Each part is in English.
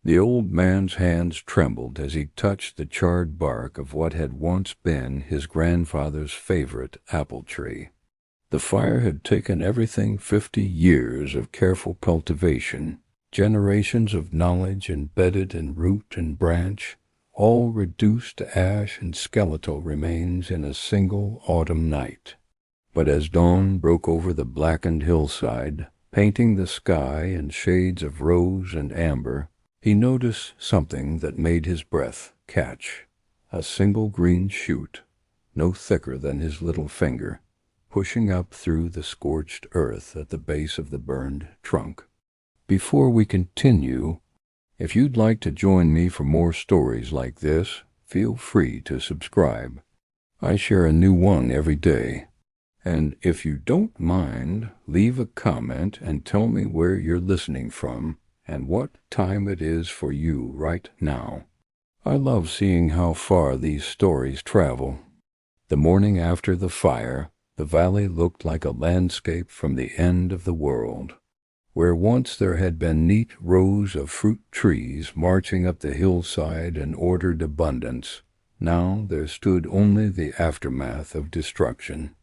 The old man's hands trembled as he touched the charred bark of what had once been his grandfather's favorite apple tree. The fire had taken everything 50 years of careful cultivation, generations of knowledge embedded in root and branch, all reduced to ash and skeletal remains in a single autumn night. But as dawn broke over the blackened hillside, painting the sky in shades of rose and amber, he noticed something that made his breath catch. A single green shoot, no thicker than his little finger, pushing up through the scorched earth at the base of the burned trunk. Before we continue, if you'd like to join me for more stories like this, feel free to subscribe. I share a new one every day. And if you don't mind, leave a comment and tell me where you're listening from and what time it is for you right now. I love seeing how far these stories travel. The morning after the fire, the valley looked like a landscape from the end of the world. Where once there had been neat rows of fruit trees marching up the hillside in ordered abundance, now there stood only the aftermath of destruction.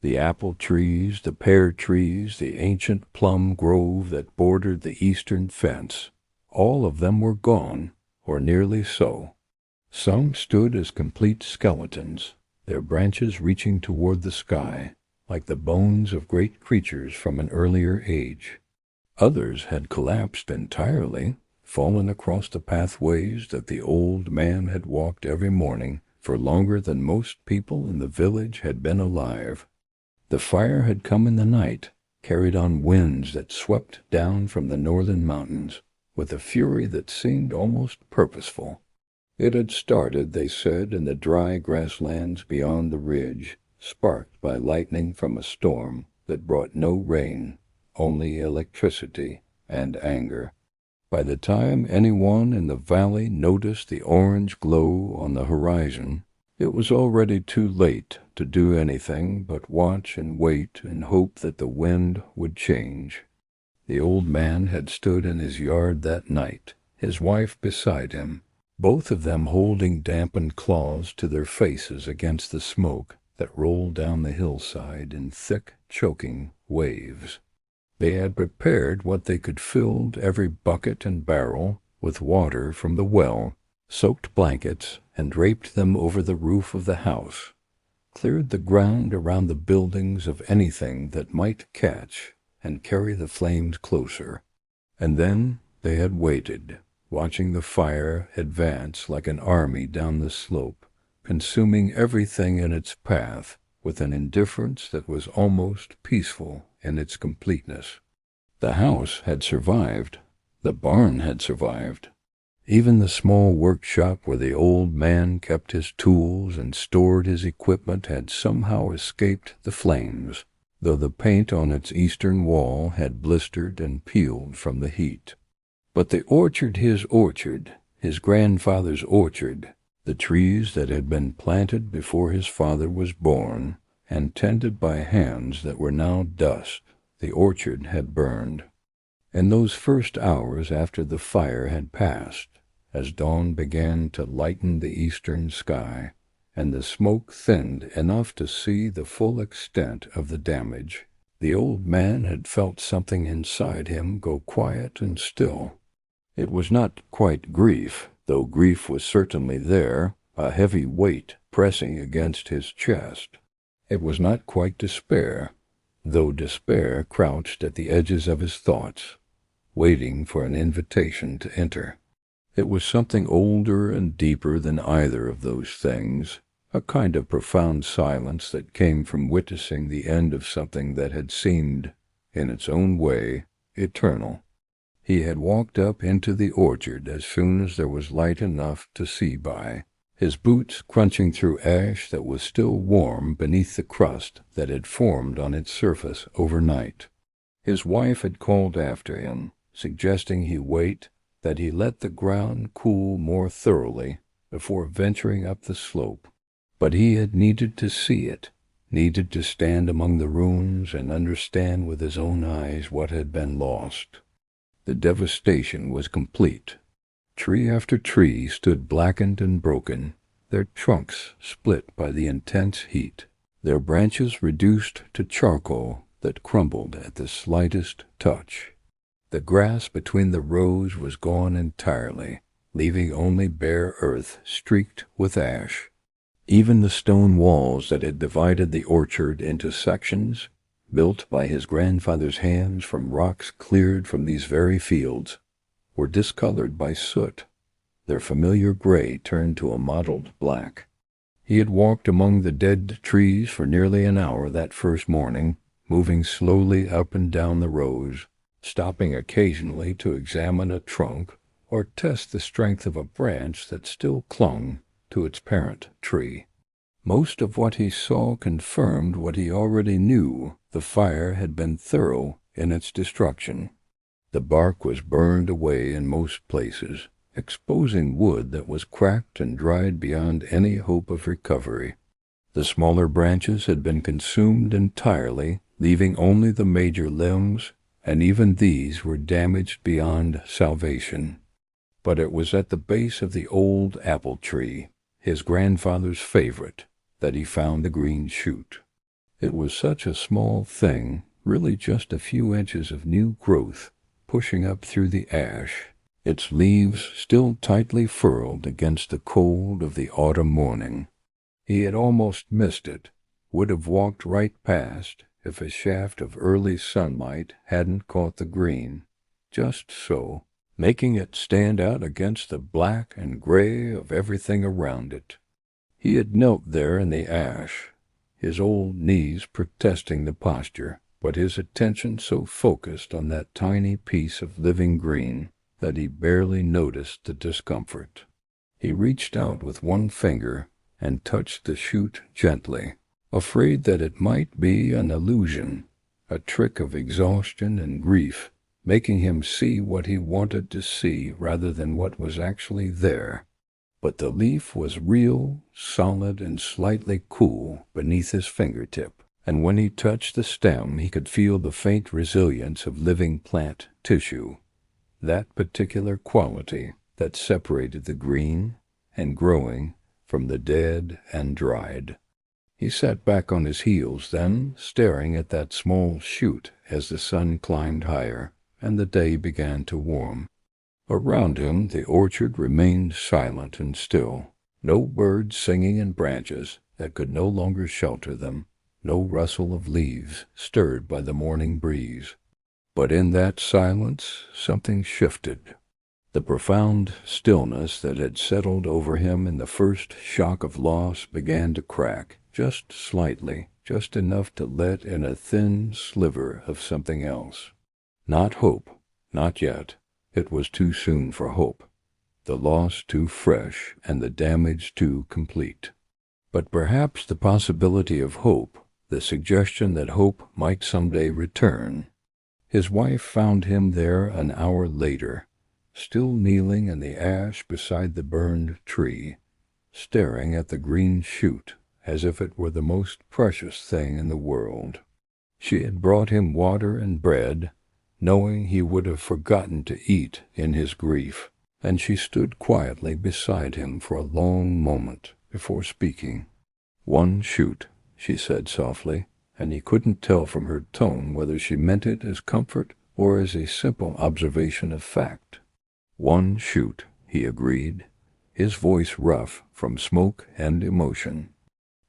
The apple trees, the pear trees, the ancient plum grove that bordered the eastern fence, all of them were gone, or nearly so. Some stood as complete skeletons, their branches reaching toward the sky, like the bones of great creatures from an earlier age. Others had collapsed entirely, fallen across the pathways that the old man had walked every morning for longer than most people in the village had been alive. The fire had come in the night, carried on winds that swept down from the northern mountains, with a fury that seemed almost purposeful. It had started, they said, in the dry grasslands beyond the ridge, sparked by lightning from a storm that brought no rain, only electricity and anger. By the time anyone in the valley noticed the orange glow on the horizon, it was already too late to do anything but watch and wait and hope that the wind would change. The old man had stood in his yard that night, his wife beside him, both of them holding dampened claws to their faces against the smoke that rolled down the hillside in thick, choking waves. They had prepared what they could, filled every bucket and barrel with water from the well, soaked blankets, and draped them over the roof of the house, cleared the ground around the buildings of anything that might catch and carry the flames closer. And then they had waited, watching the fire advance like an army down the slope, consuming everything in its path with an indifference that was almost peaceful in its completeness. The house had survived. The barn had survived. Even the small workshop where the old man kept his tools and stored his equipment had somehow escaped the flames, though the paint on its eastern wall had blistered and peeled from the heat. But the orchard, his grandfather's orchard, the trees that had been planted before his father was born, and tended by hands that were now dust, the orchard had burned. In those first hours after the fire had passed, as dawn began to lighten the eastern sky, and the smoke thinned enough to see the full extent of the damage, the old man had felt something inside him go quiet and still. It was not quite grief, though grief was certainly there, a heavy weight pressing against his chest. It was not quite despair, though despair crouched at the edges of his thoughts, waiting for an invitation to enter. It was something older and deeper than either of those things, a kind of profound silence that came from witnessing the end of something that had seemed, in its own way, eternal. He had walked up into the orchard as soon as there was light enough to see by, his boots crunching through ash that was still warm beneath the crust that had formed on its surface overnight. His wife had called after him, suggesting he wait, that he let the ground cool more thoroughly before venturing up the slope. But he had needed to see it, needed to stand among the ruins and understand with his own eyes what had been lost. The devastation was complete. Tree after tree stood blackened and broken, their trunks split by the intense heat, their branches reduced to charcoal that crumbled at the slightest touch. The grass between the rows was gone entirely, leaving only bare earth streaked with ash. Even the stone walls that had divided the orchard into sections, built by his grandfather's hands from rocks cleared from these very fields, were discolored by soot, their familiar gray turned to a mottled black. He had walked among the dead trees for nearly an hour that first morning, moving slowly up and down the rows, stopping occasionally to examine a trunk or test the strength of a branch that still clung to its parent tree. Most of what he saw confirmed what he already knew. The fire had been thorough in its destruction. The bark was burned away in most places, exposing wood that was cracked and dried beyond any hope of recovery. The smaller branches had been consumed entirely, leaving only the major limbs, and even these were damaged beyond salvation. But it was at the base of the old apple tree, his grandfather's favorite, that he found the green shoot. It was such a small thing, really just a few inches of new growth pushing up through the ash, its leaves still tightly furled against the cold of the autumn morning. He had almost missed it, would have walked right past if a shaft of early sunlight hadn't caught the green, just so, making it stand out against the black and gray of everything around it. He had knelt there in the ash, his old knees protesting the posture, but his attention so focused on that tiny piece of living green that he barely noticed the discomfort. He reached out with one finger and touched the shoot gently, afraid that it might be an illusion, a trick of exhaustion and grief, making him see what he wanted to see rather than what was actually there. But the leaf was real, solid, and slightly cool beneath his fingertip, and when he touched the stem he could feel the faint resilience of living plant tissue, that particular quality that separated the green and growing from the dead and dried. He sat back on his heels then, staring at that small shoot as the sun climbed higher and the day began to warm. Around him the orchard remained silent and still, no birds singing in branches that could no longer shelter them, no rustle of leaves stirred by the morning breeze. But in that silence something shifted. The profound stillness that had settled over him in the first shock of loss began to crack, just slightly, just enough to let in a thin sliver of something else. Not hope, not yet. It was too soon for hope, the loss too fresh and the damage too complete. But perhaps the possibility of hope, the suggestion that hope might someday return. His wife found him there an hour later, still kneeling in the ash beside the burned tree, staring at the green shoot as if it were the most precious thing in the world. She had brought him water and bread, knowing he would have forgotten to eat in his grief, and she stood quietly beside him for a long moment before speaking. "One shoot," she said softly, and he couldn't tell from her tone whether she meant it as comfort or as a simple observation of fact. "One shoot," he agreed, his voice rough from smoke and emotion.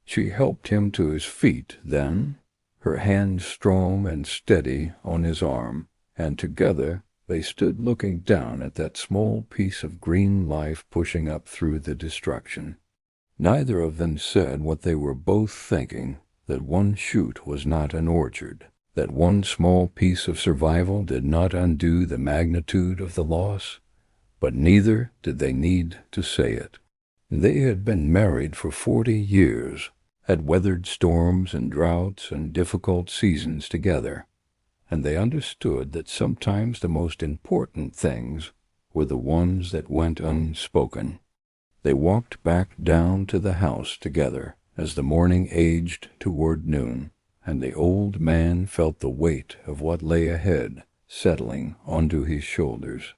She helped him to his feet then, her hand strong and steady on his arm, and together they stood looking down at that small piece of green life pushing up through the destruction. Neither of them said what they were both thinking, that one shoot was not an orchard, that one small piece of survival did not undo the magnitude of the loss, but neither did they need to say it. They had been married for 40 years, had weathered storms and droughts and difficult seasons together, and they understood that sometimes the most important things were the ones that went unspoken. They walked back down to the house together as the morning aged toward noon, and the old man felt the weight of what lay ahead settling onto his shoulders.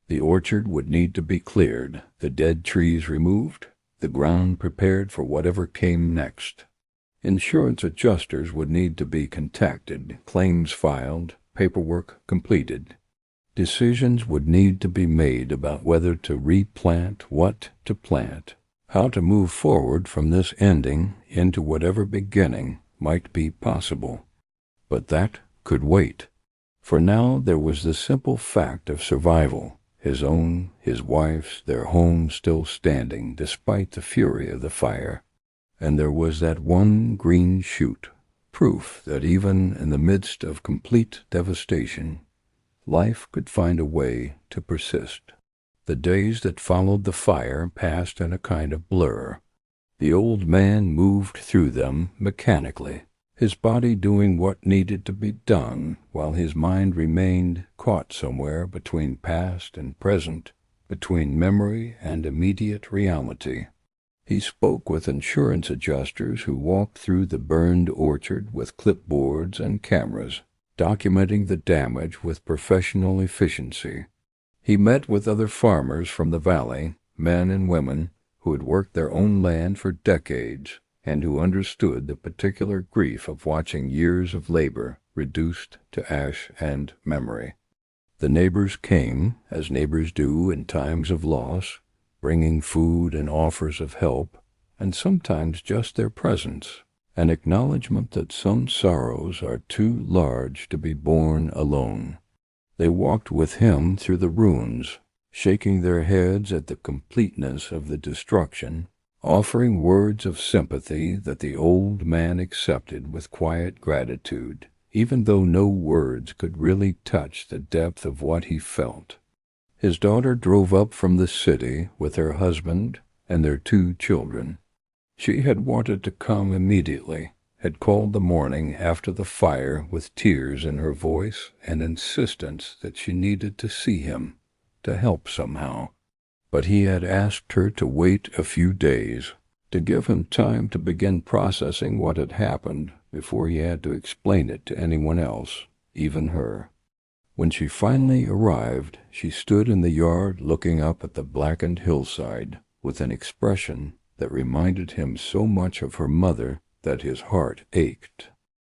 The orchard would need to be cleared, the dead trees removed, the ground prepared for whatever came next. Insurance adjusters would need to be contacted, claims filed, paperwork completed. Decisions would need to be made about whether to replant, what to plant, how to move forward from this ending into whatever beginning might be possible. But that could wait. For now there was the simple fact of survival, his own, his wife's, their home still standing despite the fury of the fire. And there was that one green shoot, proof that even in the midst of complete devastation, life could find a way to persist. The days that followed the fire passed in a kind of blur. The old man moved through them mechanically, his body doing what needed to be done, while his mind remained caught somewhere between past and present, between memory and immediate reality. He spoke with insurance adjusters who walked through the burned orchard with clipboards and cameras, documenting the damage with professional efficiency. He met with other farmers from the valley, men and women who had worked their own land for decades and who understood the particular grief of watching years of labor reduced to ash and memory. The neighbors came, as neighbors do in times of loss, bringing food and offers of help, and sometimes just their presence, an acknowledgment that some sorrows are too large to be borne alone. They walked with him through the ruins, shaking their heads at the completeness of the destruction, offering words of sympathy that the old man accepted with quiet gratitude, even though no words could really touch the depth of what he felt. His daughter drove up from the city with her husband and their 2 children. She had wanted to come immediately, had called the morning after the fire with tears in her voice and insistence that she needed to see him, to help somehow. But he had asked her to wait a few days, to give him time to begin processing what had happened before he had to explain it to anyone else, even her. When she finally arrived, she stood in the yard looking up at the blackened hillside with an expression that reminded him so much of her mother that his heart ached.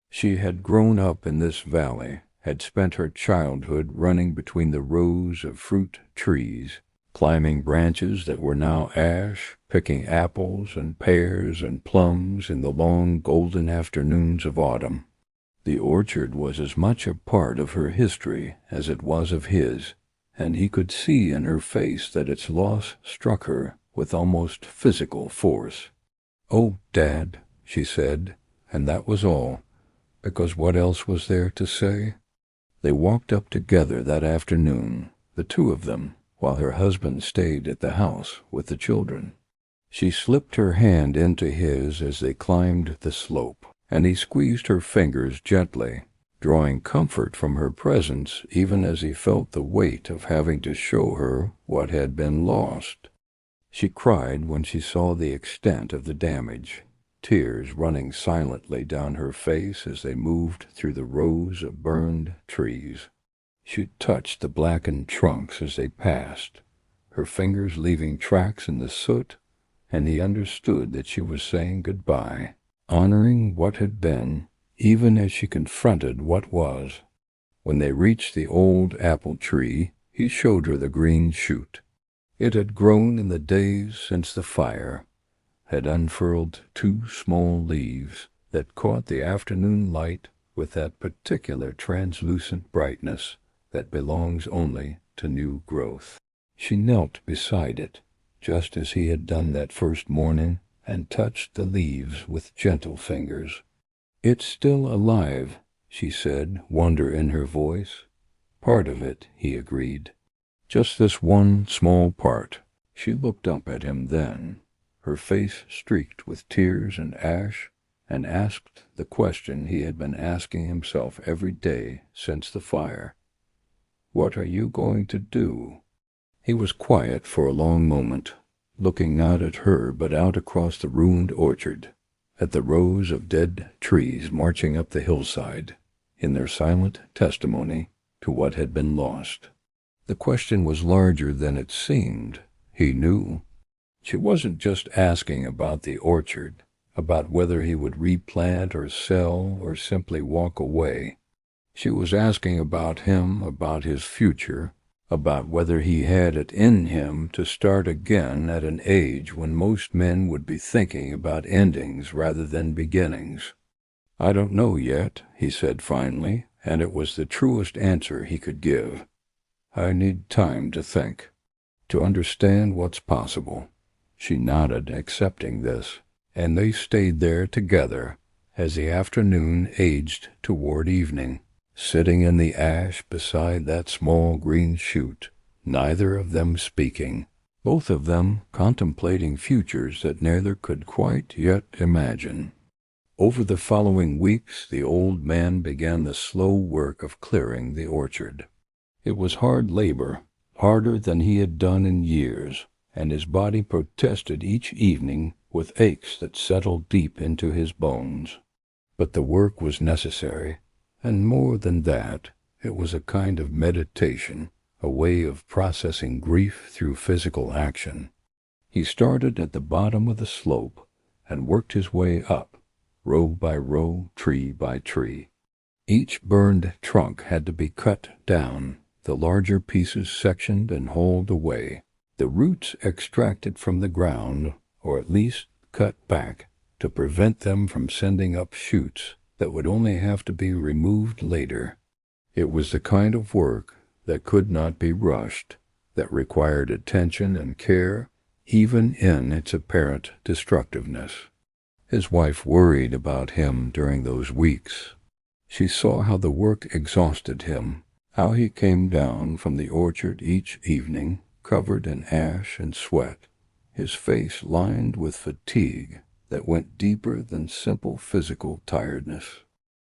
She had grown up in this valley, had spent her childhood running between the rows of fruit trees, climbing branches that were now ash, picking apples and pears and plums in the long golden afternoons of autumn. The orchard was as much a part of her history as it was of his, and he could see in her face that its loss struck her with almost physical force. "Oh, Dad," she said, and that was all, because what else was there to say? They walked up together that afternoon, the 2 of them, while her husband stayed at the house with the children. She slipped her hand into his as they climbed the slope, and he squeezed her fingers gently, drawing comfort from her presence even as he felt the weight of having to show her what had been lost. She cried when she saw the extent of the damage, tears running silently down her face as they moved through the rows of burned trees. She touched the blackened trunks as they passed, her fingers leaving tracks in the soot, and he understood that she was saying goodbye, honoring what had been, even as she confronted what was. When they reached the old apple tree, he showed her the green shoot. It had grown in the days since the fire, had unfurled 2 small leaves that caught the afternoon light with that particular translucent brightness that belongs only to new growth. She knelt beside it, just as he had done that first morning, and touched the leaves with gentle fingers. "It's still alive," she said, wonder in her voice. "Part of it," he agreed. "Just this one small part." She looked up at him then, her face streaked with tears and ash, and asked the question he had been asking himself every day since the fire. "What are you going to do?" He was quiet for a long moment, looking not at her but out across the ruined orchard, at the rows of dead trees marching up the hillside, in their silent testimony to what had been lost. The question was larger than it seemed, he knew. She wasn't just asking about the orchard, about whether he would replant or sell or simply walk away. She was asking about him, about his future, about whether he had it in him to start again at an age when most men would be thinking about endings rather than beginnings. "I don't know yet," he said finally, and it was the truest answer he could give. "I need time to think, to understand what's possible." She nodded, accepting this, and they stayed there together as the afternoon aged toward evening, sitting in the ash beside that small green shoot, neither of them speaking, both of them contemplating futures that neither could quite yet imagine. Over the following weeks, the old man began the slow work of clearing the orchard. It was hard labor, harder than he had done in years, and his body protested each evening with aches that settled deep into his bones. But the work was necessary, and more than that, it was a kind of meditation, a way of processing grief through physical action. He started at the bottom of the slope and worked his way up, row by row, tree by tree. Each burned trunk had to be cut down, the larger pieces sectioned and hauled away, the roots extracted from the ground, or at least cut back, to prevent them from sending up shoots that would only have to be removed later. It was the kind of work that could not be rushed, that required attention and care, even in its apparent destructiveness. His wife worried about him during those weeks. She saw how the work exhausted him, how he came down from the orchard each evening, covered in ash and sweat, his face lined with fatigue that went deeper than simple physical tiredness.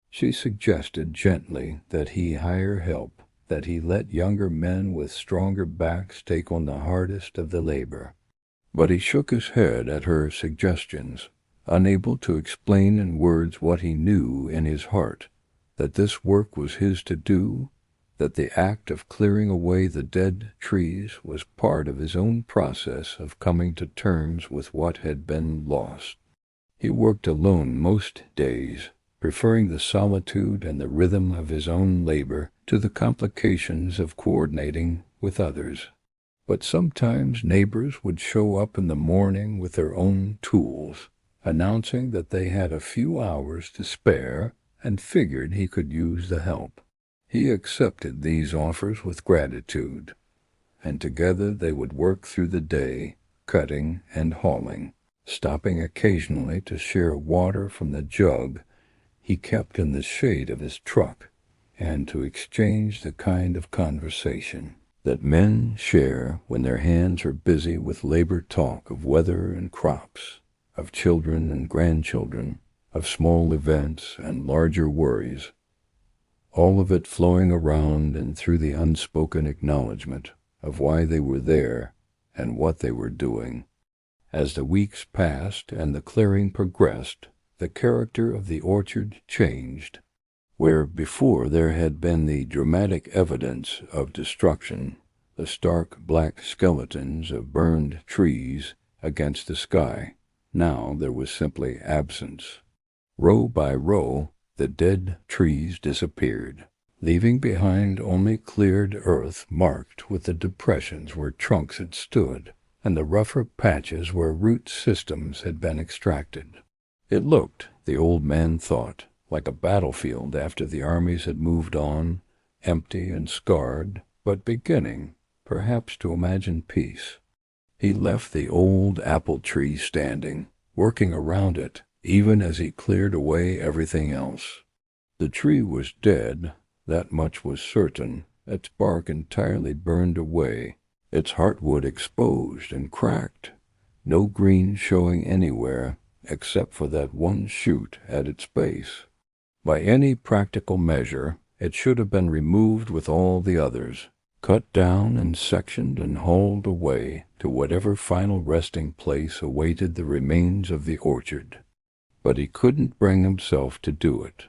She suggested gently that he hire help, that he let younger men with stronger backs take on the hardest of the labor. But he shook his head at her suggestions, unable to explain in words what he knew in his heart, that this work was his to do, that the act of clearing away the dead trees was part of his own process of coming to terms with what had been lost. He worked alone most days, preferring the solitude and the rhythm of his own labor to the complications of coordinating with others. But sometimes neighbors would show up in the morning with their own tools, announcing that they had a few hours to spare and figured he could use the help. He accepted these offers with gratitude, and together they would work through the day, cutting and hauling, stopping occasionally to share water from the jug he kept in the shade of his truck, and to exchange the kind of conversation that men share when their hands are busy with labor talk of weather and crops, of children and grandchildren, of small events and larger worries, all of it flowing around and through the unspoken acknowledgment of why they were there and what they were doing. As the weeks passed and the clearing progressed, the character of the orchard changed. Where before there had been the dramatic evidence of destruction, the stark black skeletons of burned trees against the sky, now there was simply absence. Row by row, the dead trees disappeared, leaving behind only cleared earth marked with the depressions where trunks had stood and the rougher patches where root systems had been extracted. It looked, the old man thought, like a battlefield after the armies had moved on, empty and scarred, but beginning, perhaps, to imagine peace. He left the old apple tree standing, working around it, even as he cleared away everything else. The tree was dead, that much was certain, its bark entirely burned away, its heartwood exposed and cracked, no green showing anywhere except for that one shoot at its base. By any practical measure, it should have been removed with all the others, cut down and sectioned and hauled away to whatever final resting place awaited the remains of the orchard. But he couldn't bring himself to do it.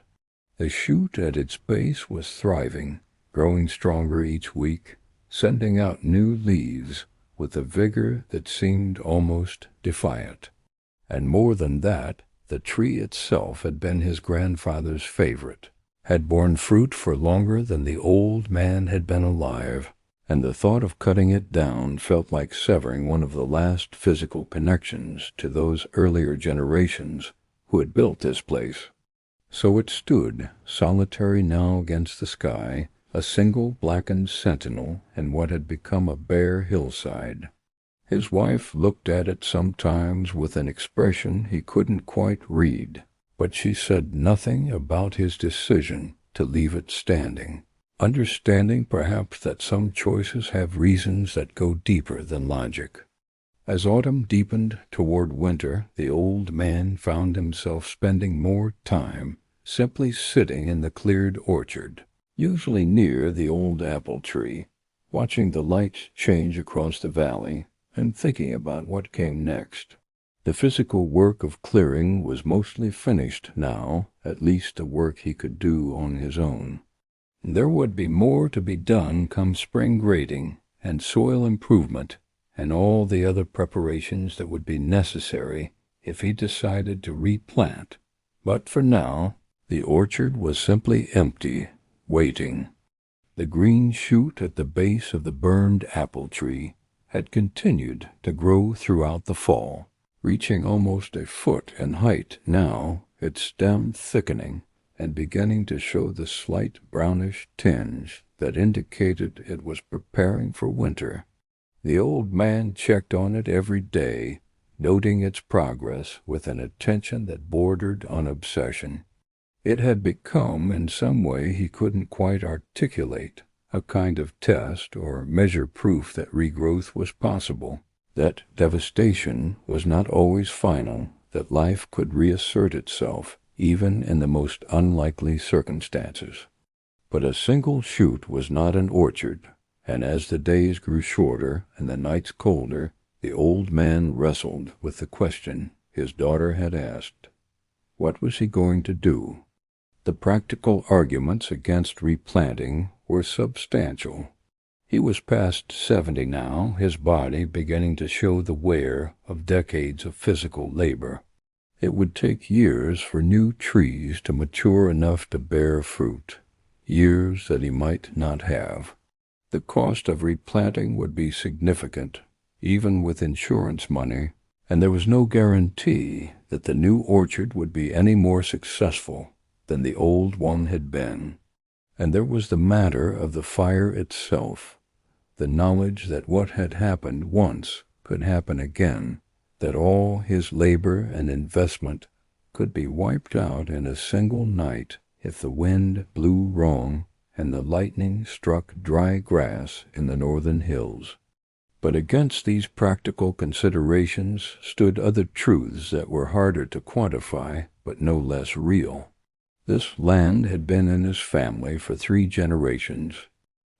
The shoot at its base was thriving, growing stronger each week, sending out new leaves with a vigor that seemed almost defiant. And more than that, the tree itself had been his grandfather's favorite, had borne fruit for longer than the old man had been alive, and the thought of cutting it down felt like severing one of the last physical connections to those earlier generations who had built this place. So it stood, solitary now against the sky, a single blackened sentinel in what had become a bare hillside. His wife looked at it sometimes with an expression he couldn't quite read, but she said nothing about his decision to leave it standing, understanding perhaps that some choices have reasons that go deeper than logic. As autumn deepened toward winter, the old man found himself spending more time simply sitting in the cleared orchard, usually near the old apple tree, watching the lights change across the valley and thinking about what came next. The physical work of clearing was mostly finished now, at least the work he could do on his own. There would be more to be done come spring grading and soil improvement and all the other preparations that would be necessary if he decided to replant. But for now, the orchard was simply empty, waiting. The green shoot at the base of the burned apple tree had continued to grow throughout the fall, reaching almost a foot in height now, its stem thickening and beginning to show the slight brownish tinge that indicated it was preparing for winter. The old man checked on it every day, noting its progress with an attention that bordered on obsession. It had become, in some way he couldn't quite articulate, a kind of test or measure proof that regrowth was possible, that devastation was not always final, that life could reassert itself even in the most unlikely circumstances. But a single shoot was not an orchard, and as the days grew shorter and the nights colder, the old man wrestled with the question his daughter had asked. What was he going to do? The practical arguments against replanting were substantial. He was past 70 now, his body beginning to show the wear of decades of physical labor. It would take years for new trees to mature enough to bear fruit, years that he might not have. The cost of replanting would be significant, even with insurance money, and there was no guarantee that the new orchard would be any more successful than the old one had been. And there was the matter of the fire itself, the knowledge that what had happened once could happen again, that all his labor and investment could be wiped out in a single night if the wind blew wrong and the lightning struck dry grass in the northern hills. But against these practical considerations stood other truths that were harder to quantify but no less real. This land had been in his family for 3 generations.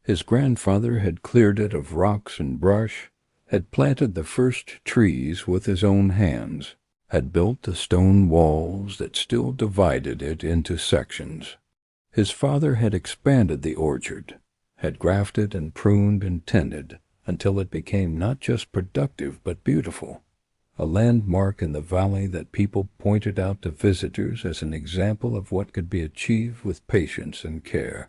His grandfather had cleared it of rocks and brush, had planted the first trees with his own hands, had built the stone walls that still divided it into sections. His father had expanded the orchard, had grafted and pruned and tended until it became not just productive but beautiful, a landmark in the valley that people pointed out to visitors as an example of what could be achieved with patience and care.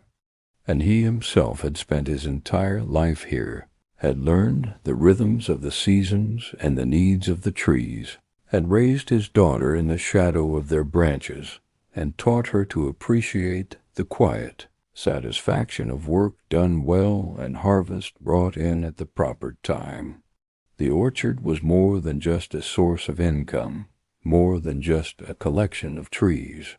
And he himself had spent his entire life here, had learned the rhythms of the seasons and the needs of the trees, had raised his daughter in the shadow of their branches, and taught her to appreciate the quiet satisfaction of work done well and harvest brought in at the proper time. The orchard was more than just a source of income, more than just a collection of trees.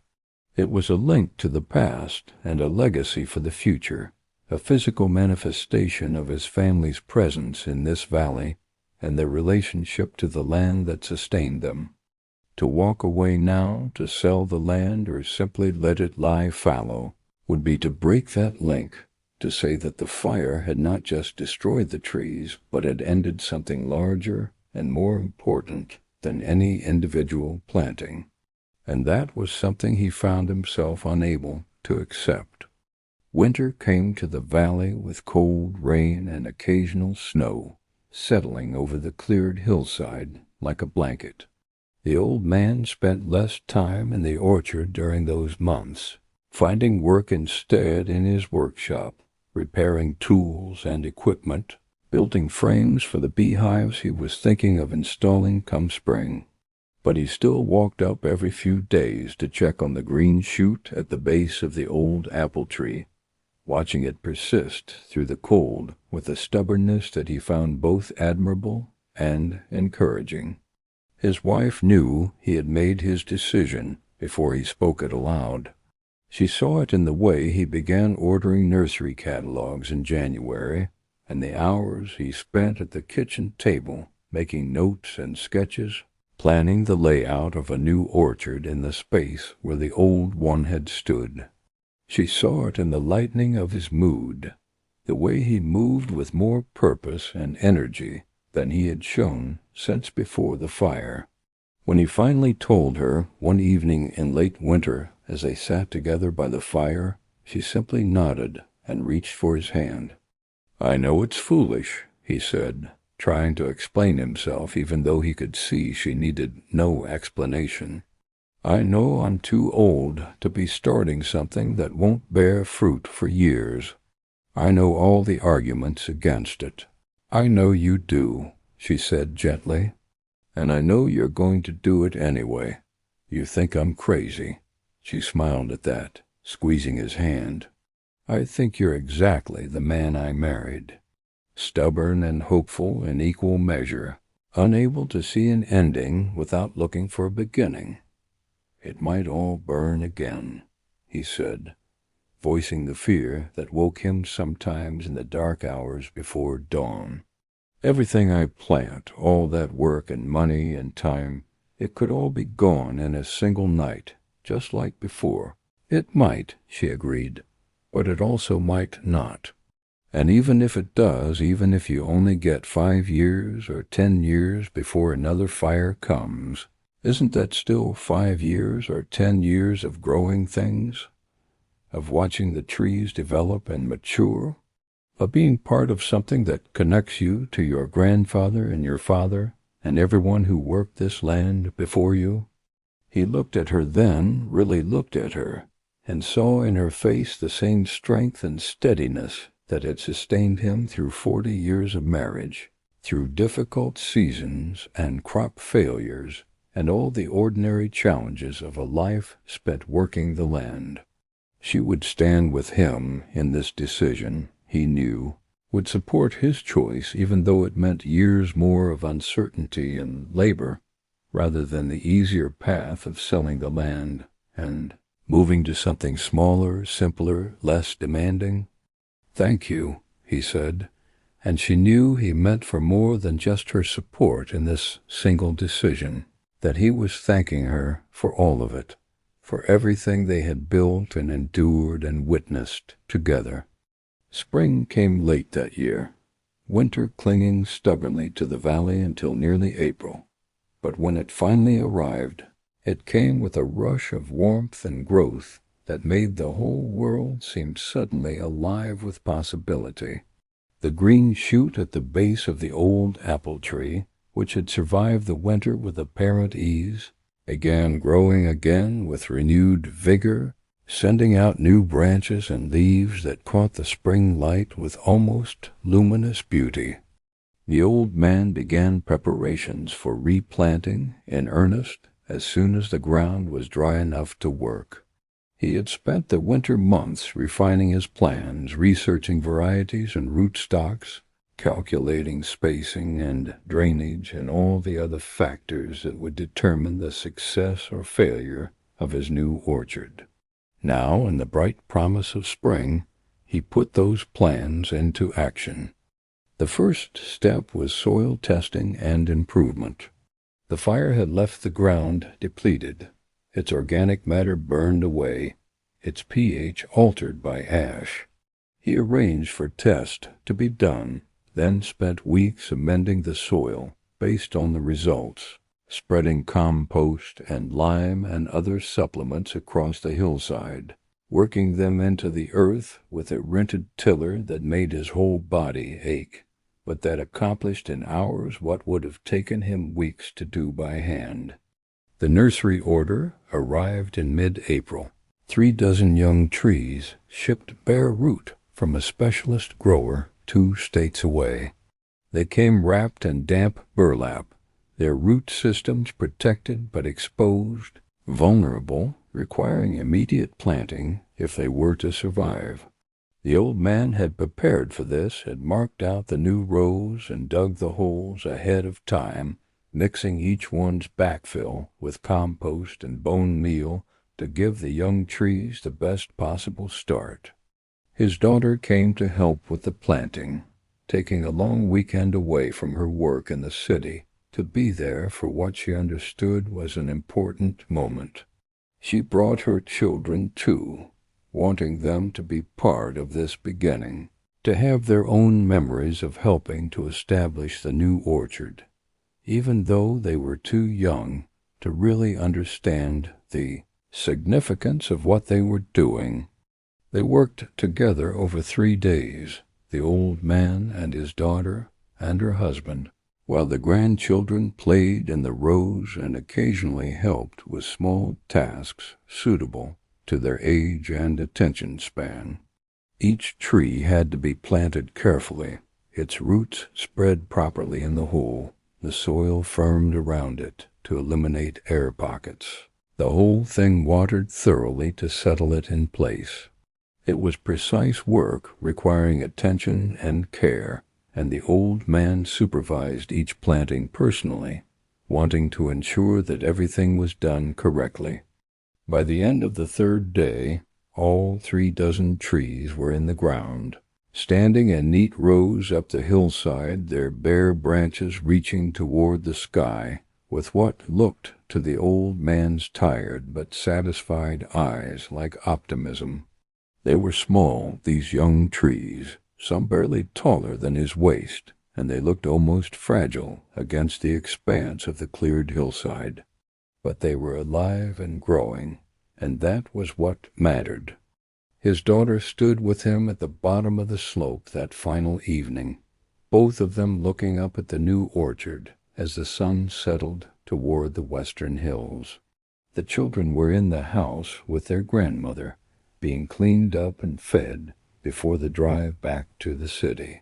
It was a link to the past and a legacy for the future, a physical manifestation of his family's presence in this valley and their relationship to the land that sustained them. To walk away now, to sell the land or simply let it lie fallow, would be to break that link, to say that the fire had not just destroyed the trees, but had ended something larger and more important than any individual planting. And that was something he found himself unable to accept. Winter came to the valley with cold rain and occasional snow, settling over the cleared hillside like a blanket. The old man spent less time in the orchard during those months, finding work instead in his workshop, repairing tools and equipment, building frames for the beehives he was thinking of installing come spring. But he still walked up every few days to check on the green shoot at the base of the old apple tree, watching it persist through the cold with a stubbornness that he found both admirable and encouraging. His wife knew he had made his decision before he spoke it aloud. She saw it in the way he began ordering nursery catalogs in January, and the hours he spent at the kitchen table making notes and sketches, planning the layout of a new orchard in the space where the old one had stood. She saw it in the lightening of his mood, the way he moved with more purpose and energy than he had shown since before the fire. When he finally told her one evening in late winter as they sat together by the fire, she simply nodded and reached for his hand. "I know it's foolish," he said, trying to explain himself even though he could see she needed no explanation. "I know I'm too old to be starting something that won't bear fruit for years. I know all the arguments against it." "I know you do," she said gently, "and I know you're going to do it anyway. You think I'm crazy." She smiled at that, squeezing his hand. "I think you're exactly the man I married. Stubborn and hopeful in equal measure, unable to see an ending without looking for a beginning. It might all burn again," he said, voicing the fear that woke him sometimes in the dark hours before dawn. "Everything I plant, all that work and money and time, it could all be gone in a single night, just like before." "It might," she agreed, "but it also might not. And even if it does, even if you only get 5 years or 10 years before another fire comes, isn't that still 5 years or 10 years of growing things? Of watching the trees develop and mature? Of being part of something that connects you to your grandfather and your father and everyone who worked this land before you?" He looked at her then, really looked at her, and saw in her face the same strength and steadiness that had sustained him through 40 years of marriage, through difficult seasons and crop failures, and all the ordinary challenges of a life spent working the land. She would stand with him in this decision, he knew, would support his choice even though it meant years more of uncertainty and labor, rather than the easier path of selling the land and moving to something smaller, simpler, less demanding. "Thank you," he said, and she knew he meant for more than just her support in this single decision, that he was thanking her for all of it, for everything they had built and endured and witnessed together. Spring came late that year, winter clinging stubbornly to the valley until nearly April. But when it finally arrived, it came with a rush of warmth and growth that made the whole world seem suddenly alive with possibility. The green shoot at the base of the old apple tree, which had survived the winter with apparent ease, began growing again with renewed vigor, sending out new branches and leaves that caught the spring light with almost luminous beauty. The old man began preparations for replanting in earnest as soon as the ground was dry enough to work. He had spent the winter months refining his plans, researching varieties and rootstocks, calculating spacing and drainage and all the other factors that would determine the success or failure of his new orchard. Now, in the bright promise of spring, he put those plans into action. The first step was soil testing and improvement. The fire had left the ground depleted, its organic matter burned away, its pH altered by ash. He arranged for tests to be done, then spent weeks amending the soil based on the results, spreading compost and lime and other supplements across the hillside, working them into the earth with a rented tiller that made his whole body ache, but that accomplished in hours what would have taken him weeks to do by hand. The nursery order arrived in mid-April. 36 young trees shipped bare root from a specialist grower 2 states away. They came wrapped in damp burlap, their root systems protected but exposed, vulnerable, requiring immediate planting if they were to survive. The old man had prepared for this, had marked out the new rows and dug the holes ahead of time, mixing each one's backfill with compost and bone meal to give the young trees the best possible start. His daughter came to help with the planting, taking a long weekend away from her work in the city to be there for what she understood was an important moment. She brought her children, too, wanting them to be part of this beginning, to have their own memories of helping to establish the new orchard, even though they were too young to really understand the significance of what they were doing. They worked together over 3 days, the old man and his daughter and her husband, while the grandchildren played in the rows and occasionally helped with small tasks suitable to their age and attention span. Each tree had to be planted carefully, its roots spread properly in the hole, the soil firmed around it to eliminate air pockets, the whole thing watered thoroughly to settle it in place. It was precise work requiring attention and care, and the old man supervised each planting personally, wanting to ensure that everything was done correctly. By the end of the 3rd day, all 36 trees were in the ground, standing in neat rows up the hillside, their bare branches reaching toward the sky with what looked to the old man's tired but satisfied eyes like optimism. They were small, these young trees, some barely taller than his waist, and they looked almost fragile against the expanse of the cleared hillside. But they were alive and growing, and that was what mattered. His daughter stood with him at the bottom of the slope that final evening, both of them looking up at the new orchard as the sun settled toward the western hills. The children were in the house with their grandmother, being cleaned up and fed before the drive back to the city.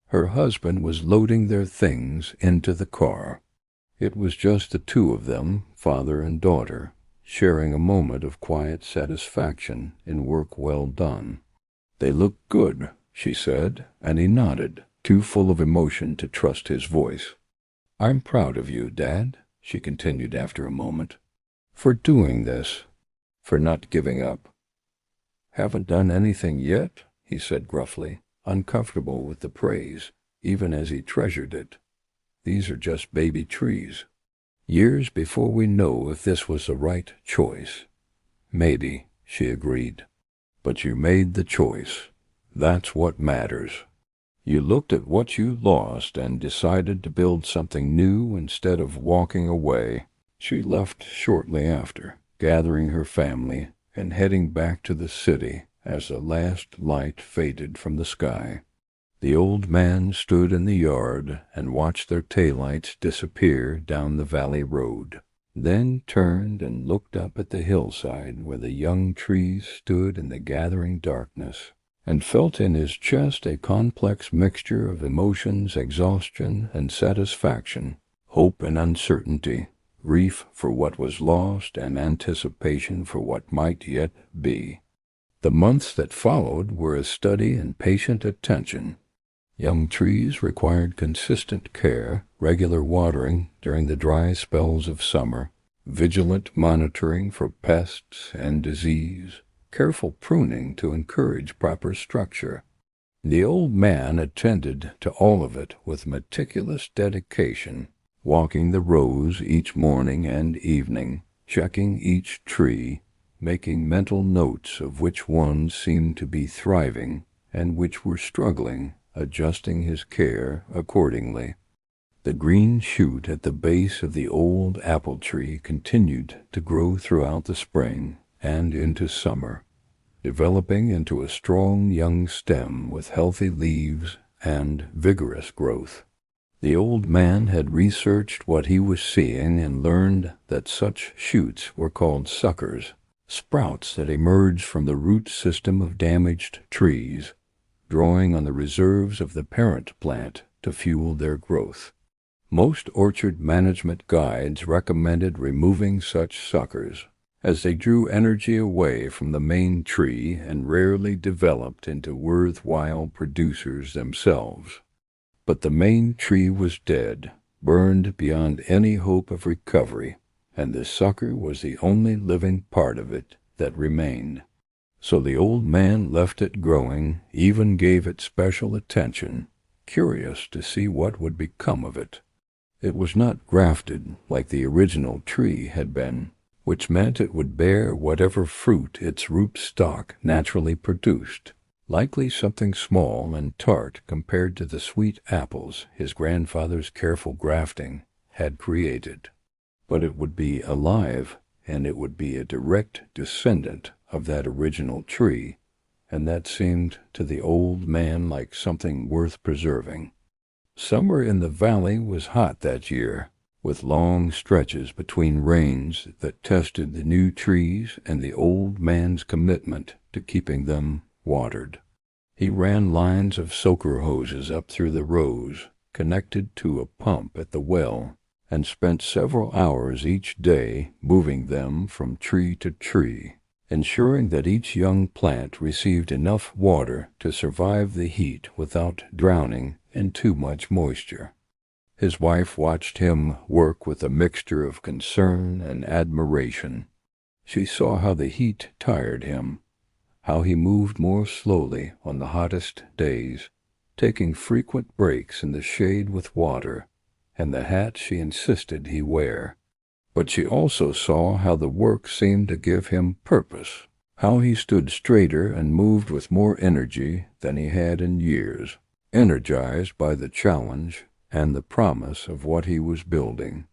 Her husband was loading their things into the car. It was just the 2 of them, father and daughter, sharing a moment of quiet satisfaction in work well done. "They look good," she said, and he nodded, too full of emotion to trust his voice. "I'm proud of you, Dad," she continued after a moment, "for doing this, for not giving up." "Haven't done anything yet?" he said gruffly, uncomfortable with the praise, even as he treasured it. "These are just baby trees. Years before we know if this was the right choice." "Maybe," she agreed. "But you made the choice. That's what matters. You looked at what you lost and decided to build something new instead of walking away." She left shortly after, gathering her family and heading back to the city as the last light faded from the sky. The old man stood in the yard and watched their taillights disappear down the valley road, then turned and looked up at the hillside where the young trees stood in the gathering darkness, and felt in his chest a complex mixture of emotions, exhaustion and satisfaction, hope and uncertainty, grief for what was lost and anticipation for what might yet be. The months that followed were a study in patient attention. Young trees required consistent care, regular watering during the dry spells of summer, vigilant monitoring for pests and disease, careful pruning to encourage proper structure. The old man attended to all of it with meticulous dedication, walking the rows each morning and evening, checking each tree, making mental notes of which ones seemed to be thriving and which were struggling, adjusting his care accordingly. The green shoot at the base of the old apple tree continued to grow throughout the spring and into summer. developing into a strong young stem with healthy leaves and vigorous growth. The old man had researched what he was seeing and learned that such shoots were called suckers, sprouts that emerge from the root system of damaged trees, drawing on the reserves of the parent plant to fuel their growth. Most orchard management guides recommended removing such suckers, as they drew energy away from the main tree and rarely developed into worthwhile producers themselves. But the main tree was dead, burned beyond any hope of recovery, and the sucker was the only living part of it that remained. So the old man left it growing, even gave it special attention, curious to see what would become of it. It was not grafted like the original tree had been, which meant it would bear whatever fruit its root stock naturally produced, likely something small and tart compared to the sweet apples his grandfather's careful grafting had created. But it would be alive, and it would be a direct descendant of that original tree, and that seemed to the old man like something worth preserving. Summer in the valley was hot that year, with long stretches between rains that tested the new trees and the old man's commitment to keeping them watered. He ran lines of soaker hoses up through the rows, connected to a pump at the well, and spent several hours each day moving them from tree to tree, ensuring that each young plant received enough water to survive the heat without drowning in too much moisture. His wife watched him work with a mixture of concern and admiration. She saw how the heat tired him, how he moved more slowly on the hottest days, taking frequent breaks in the shade with water, and the hat she insisted he wear. But she also saw how the work seemed to give him purpose, how he stood straighter and moved with more energy than he had in years, energized by the challenge and the promise of what he was building.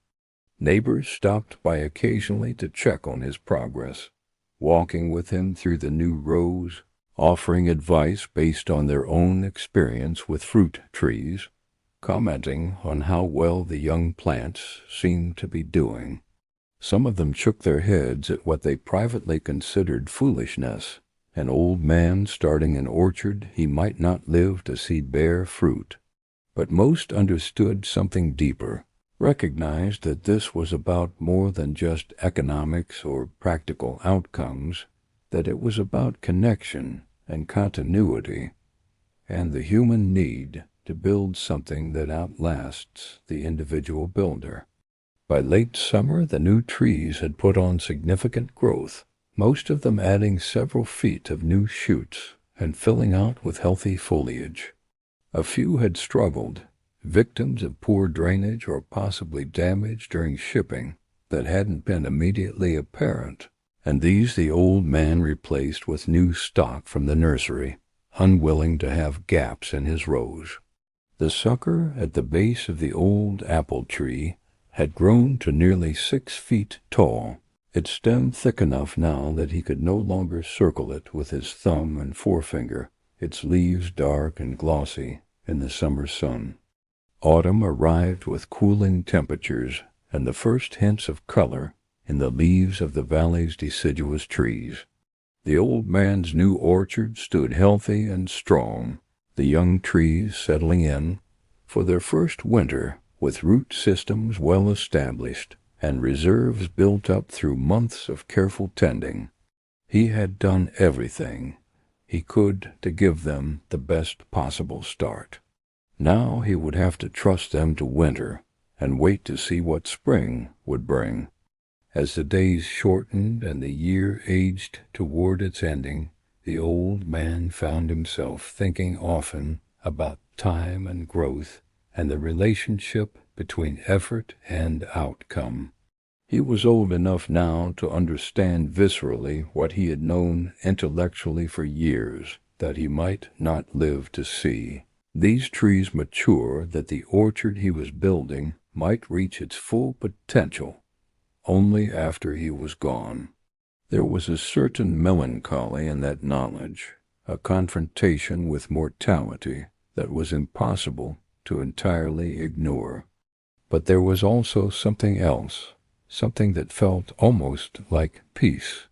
Neighbors stopped by occasionally to check on his progress, walking with him through the new rows, offering advice based on their own experience with fruit trees, commenting on how well the young plants seemed to be doing. Some of them shook their heads at what they privately considered foolishness, an old man starting an orchard he might not live to see bear fruit. But most understood something deeper, recognized that this was about more than just economics or practical outcomes, that it was about connection and continuity, and the human need to build something that outlasts the individual builder. By late summer, the new trees had put on significant growth, most of them adding several feet of new shoots and filling out with healthy foliage. A few had struggled, victims of poor drainage or possibly damage during shipping that hadn't been immediately apparent, and these the old man replaced with new stock from the nursery, unwilling to have gaps in his rows. The sucker at the base of the old apple tree had grown to nearly 6 feet tall, its stem thick enough now that he could no longer circle it with his thumb and forefinger, its leaves dark and glossy in the summer sun. Autumn arrived with cooling temperatures and the first hints of color in the leaves of the valley's deciduous trees. The old man's new orchard stood healthy and strong, the young trees settling in for their first winter with root systems well established and reserves built up through months of careful tending. He had done everything he could to give them the best possible start. Now he would have to trust them to winter and wait to see what spring would bring. As the days shortened and the year aged toward its ending, the old man found himself thinking often about time and growth and the relationship between effort and outcome. He was old enough now to understand viscerally what he had known intellectually for years that he might not live to see. These trees mature that the orchard he was building might reach its full potential only after he was gone. There was a certain melancholy in that knowledge, a confrontation with mortality that was impossible to entirely ignore. But there was also something else, something that felt almost like peace.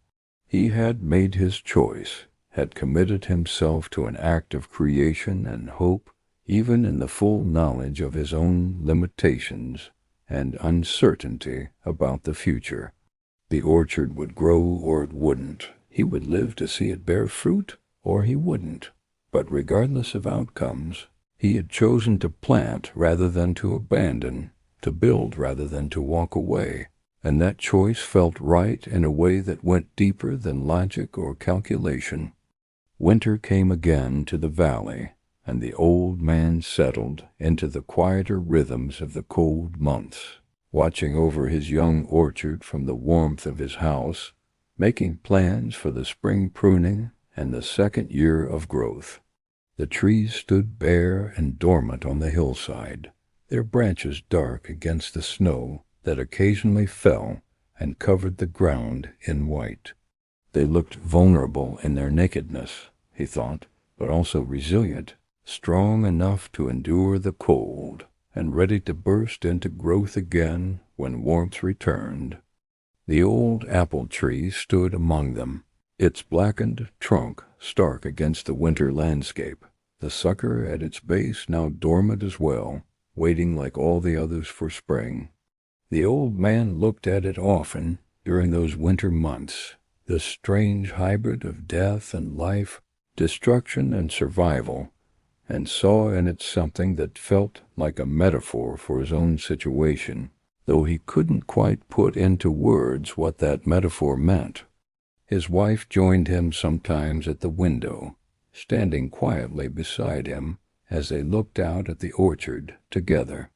He had made his choice, had committed himself to an act of creation and hope, even in the full knowledge of his own limitations and uncertainty about the future. The orchard would grow or it wouldn't. He would live to see it bear fruit or he wouldn't. But regardless of outcomes, he had chosen to plant rather than to abandon, to build rather than to walk away, and that choice felt right in a way that went deeper than logic or calculation. Winter came again to the valley, and the old man settled into the quieter rhythms of the cold months, watching over his young orchard from the warmth of his house, making plans for the spring pruning and the second year of growth. The trees stood bare and dormant on the hillside, their branches dark against the snow that occasionally fell and covered the ground in white. They looked vulnerable in their nakedness, he thought, but also resilient, strong enough to endure the cold, and ready to burst into growth again when warmth returned. The old apple tree stood among them, its blackened trunk stark against the winter landscape, the sucker at its base now dormant as well, waiting like all the others for spring. The old man looked at it often during those winter months, this strange hybrid of death and life, destruction and survival, and saw in it something that felt like a metaphor for his own situation, though he couldn't quite put into words what that metaphor meant. His wife joined him sometimes at the window, standing quietly beside him as they looked out at the orchard together.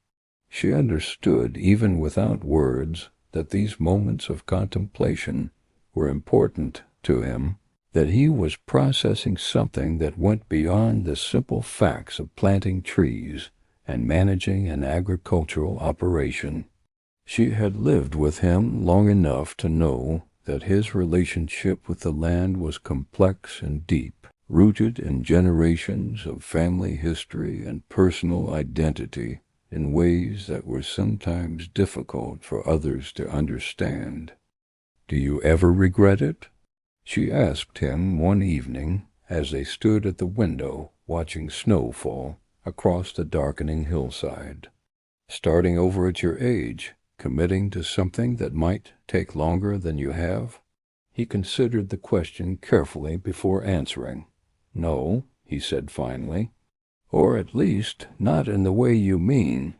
She understood, even without words, that these moments of contemplation were important to him, that he was processing something that went beyond the simple facts of planting trees and managing an agricultural operation. She had lived with him long enough to know that his relationship with the land was complex and deep, rooted in generations of family history and personal identity in ways that were sometimes difficult for others to understand. "Do you ever regret it?" she asked him one evening as they stood at the window watching snow fall across the darkening hillside. "Starting over at your age, committing to something that might take longer than you have?" He considered the question carefully before answering. "No," he said finally. "Or at least, not in the way you mean.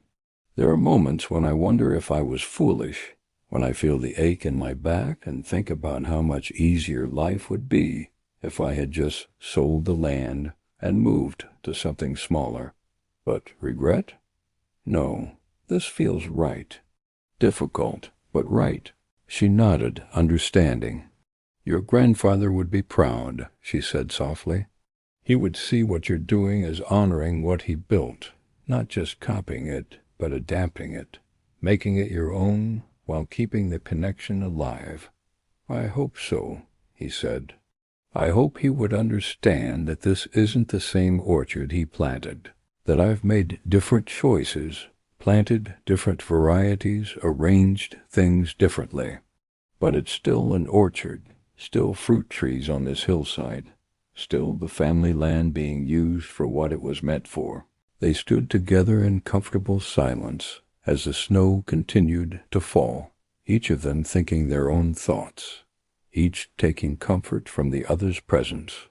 There are moments when I wonder if I was foolish, when I feel the ache in my back and think about how much easier life would be if I had just sold the land and moved to something smaller. But regret? No, this feels right. Difficult, but right." She nodded, understanding. "Your grandfather would be proud," she said softly. "He would see what you're doing as honoring what he built, not just copying it, but adapting it, making it your own while keeping the connection alive." "I hope so," he said. "I hope he would understand that this isn't the same orchard he planted, that I've made different choices, planted different varieties, arranged things differently. But it's still an orchard, still fruit trees on this hillside, still the family land being used for what it was meant for." They stood together in comfortable silence as the snow continued to fall, each of them thinking their own thoughts, each taking comfort from the other's presence.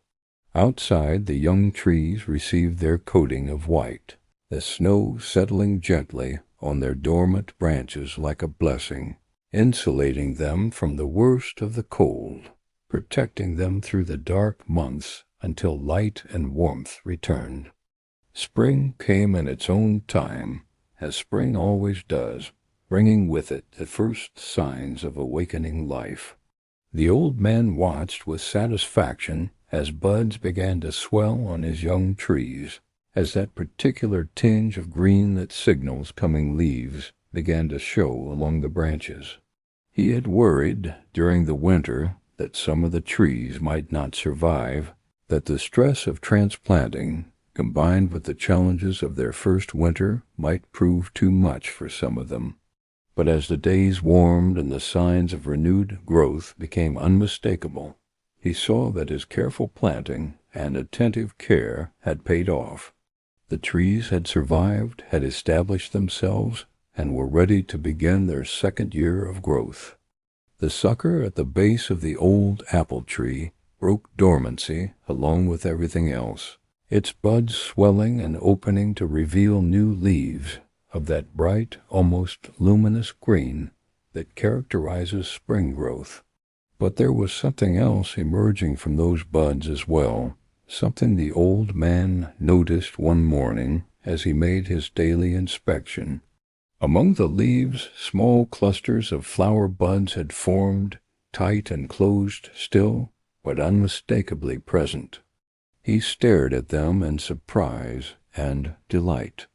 Outside, the young trees received their coating of white, the snow settling gently on their dormant branches like a blessing, insulating them from the worst of the cold, protecting them through the dark months until light and warmth returned. Spring came in its own time, as spring always does, bringing with it the first signs of awakening life. The old man watched with satisfaction as buds began to swell on his young trees, as that particular tinge of green that signals coming leaves began to show along the branches. He had worried during the winter that some of the trees might not survive, that the stress of transplanting, combined with the challenges of their first winter, might prove too much for some of them. But as the days warmed and the signs of renewed growth became unmistakable, he saw that his careful planting and attentive care had paid off. The trees had survived, had established themselves, and were ready to begin their second year of growth. The sucker at the base of the old apple tree broke dormancy along with everything else, its buds swelling and opening to reveal new leaves of that bright, almost luminous green that characterizes spring growth. But there was something else emerging from those buds as well, something the old man noticed one morning as he made his daily inspection. Among the leaves, small clusters of flower buds had formed, tight and closed still, but unmistakably present. He stared at them in surprise and delight.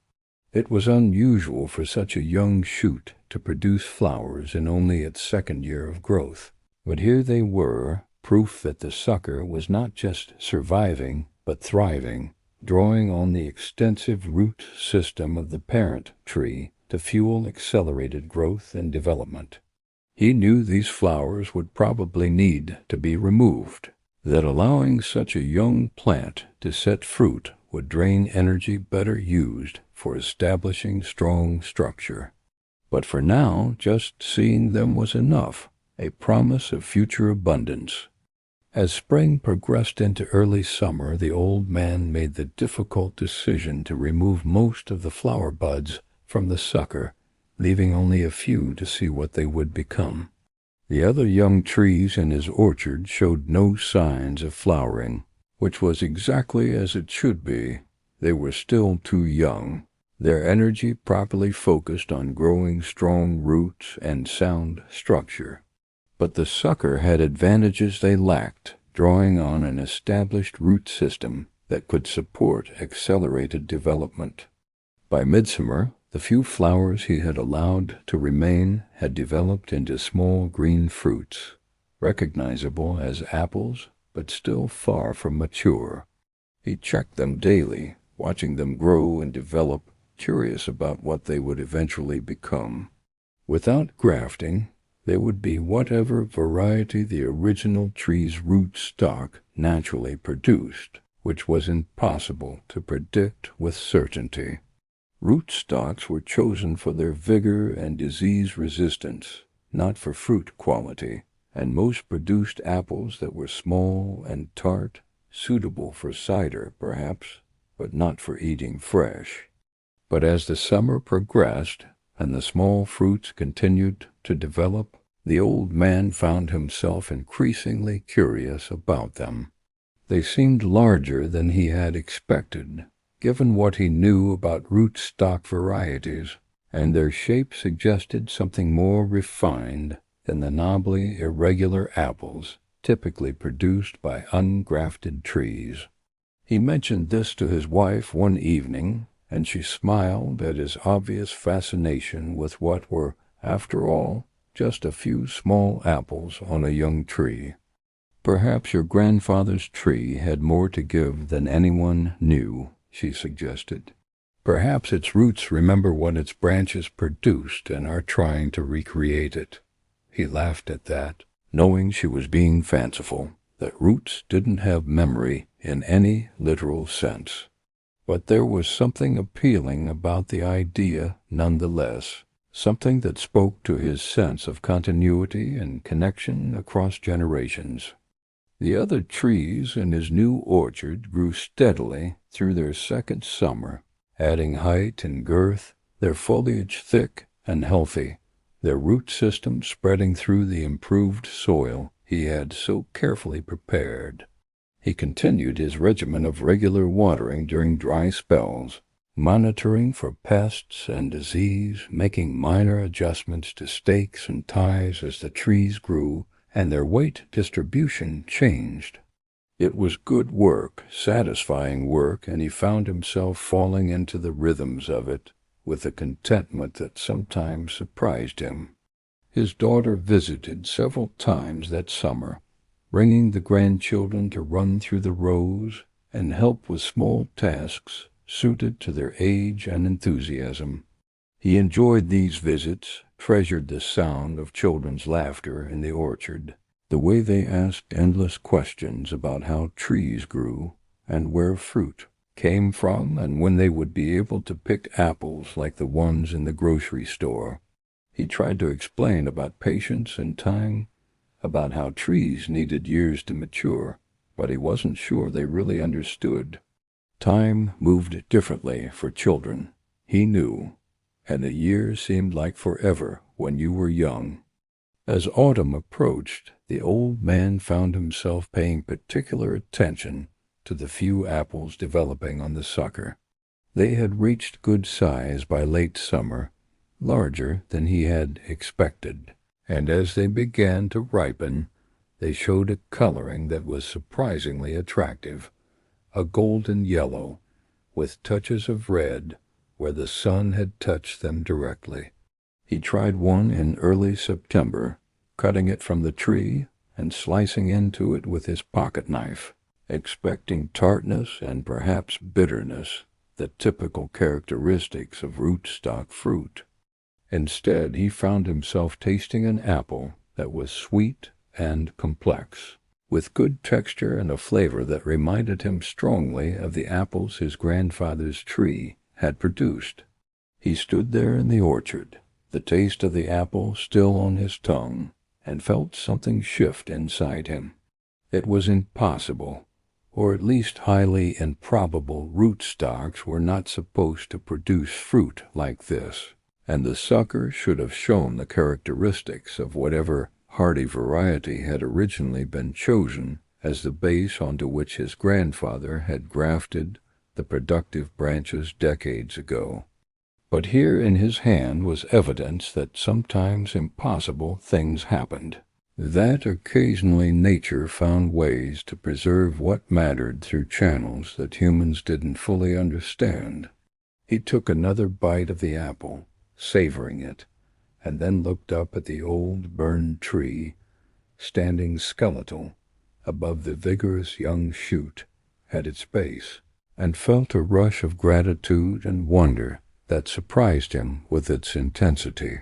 It was unusual for such a young shoot to produce flowers in only its second year of growth, but here they were, proof that the sucker was not just surviving, but thriving, drawing on the extensive root system of the parent tree to fuel accelerated growth and development. He knew these flowers would probably need to be removed, that allowing such a young plant to set fruit would drain energy better used for establishing strong structure. But for now, just seeing them was enough, a promise of future abundance. As spring progressed into early summer, the old man made the difficult decision to remove most of the flower buds from the sucker, leaving only a few to see what they would become. The other young trees in his orchard showed no signs of flowering, which was exactly as it should be. They were still too young, their energy properly focused on growing strong roots and sound structure. But the sucker had advantages they lacked, drawing on an established root system that could support accelerated development. By midsummer, the few flowers he had allowed to remain had developed into small green fruits, recognizable as apples, but still far from mature. He checked them daily, watching them grow and develop, curious about what they would eventually become. Without grafting, they would be whatever variety the original tree's root stock naturally produced, which was impossible to predict with certainty. Rootstocks were chosen for their vigor and disease resistance, not for fruit quality, and most produced apples that were small and tart, suitable for cider, perhaps, but not for eating fresh. But as the summer progressed, and the small fruits continued to develop, the old man found himself increasingly curious about them. They seemed larger than he had expected, given what he knew about rootstock varieties, and their shape suggested something more refined than the knobbly, irregular apples typically produced by ungrafted trees. He mentioned this to his wife one evening, and she smiled at his obvious fascination with what were, after all, just a few small apples on a young tree. "Perhaps your grandfather's tree had more to give than anyone knew," she suggested. "Perhaps its roots remember what its branches produced and are trying to recreate it." He laughed at that, knowing she was being fanciful, that roots didn't have memory in any literal sense. But there was something appealing about the idea nonetheless, something that spoke to his sense of continuity and connection across generations. The other trees in his new orchard grew steadily through their second summer, adding height and girth, their foliage thick and healthy, their root system spreading through the improved soil he had so carefully prepared. He continued his regimen of regular watering during dry spells, monitoring for pests and disease, making minor adjustments to stakes and ties as the trees grew and their weight distribution changed. It was good work, satisfying work, and he found himself falling into the rhythms of it with a contentment that sometimes surprised him. His daughter visited several times that summer, bringing the grandchildren to run through the rows and help with small tasks suited to their age and enthusiasm. He enjoyed these visits, treasured the sound of children's laughter in the orchard, the way they asked endless questions about how trees grew and where fruit came from and when they would be able to pick apples like the ones in the grocery store. He tried to explain about patience and time, about how trees needed years to mature, but he wasn't sure they really understood. Time moved differently for children, he knew, and a year seemed like forever when you were young. As autumn approached, the old man found himself paying particular attention to the few apples developing on the sucker. They had reached good size by late summer, larger than he had expected, and as they began to ripen, they showed a coloring that was surprisingly attractive, a golden yellow, with touches of red where the sun had touched them directly. He tried one in early September, cutting it from the tree and slicing into it with his pocket knife, expecting tartness and perhaps bitterness, the typical characteristics of rootstock fruit. Instead, he found himself tasting an apple that was sweet and complex, with good texture and a flavor that reminded him strongly of the apples his grandfather's tree had produced. He stood there in the orchard, the taste of the apple still on his tongue, and felt something shift inside him. It was impossible, or at least highly improbable. Rootstocks were not supposed to produce fruit like this, and the sucker should have shown the characteristics of whatever hardy variety had originally been chosen as the base onto which his grandfather had grafted the productive branches decades ago. But here in his hand was evidence that sometimes impossible things happened, that occasionally nature found ways to preserve what mattered through channels that humans didn't fully understand. He took another bite of the apple, savoring it, and then looked up at the old burned tree, standing skeletal above the vigorous young shoot at its base, and felt a rush of gratitude and wonder that surprised him with its intensity.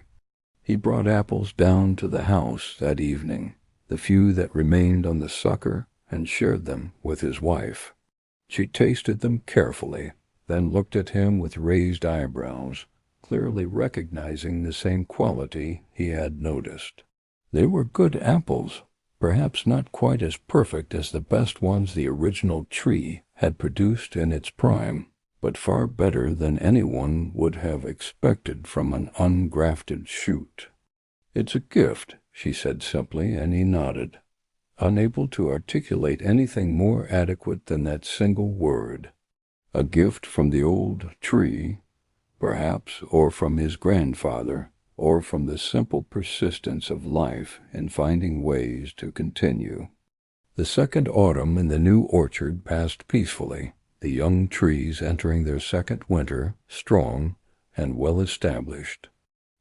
He brought apples down to the house that evening, the few that remained on the sucker, and shared them with his wife. She tasted them carefully, then looked at him with raised eyebrows, clearly recognizing the same quality he had noticed. They were good apples, perhaps not quite as perfect as the best ones the original tree had produced in its prime, but far better than anyone would have expected from an ungrafted shoot. "It's a gift," she said simply, and he nodded, unable to articulate anything more adequate than that single word. A gift from the old tree, perhaps, or from his grandfather, or from the simple persistence of life in finding ways to continue. The second autumn in the new orchard passed peacefully, the young trees entering their second winter strong and well established.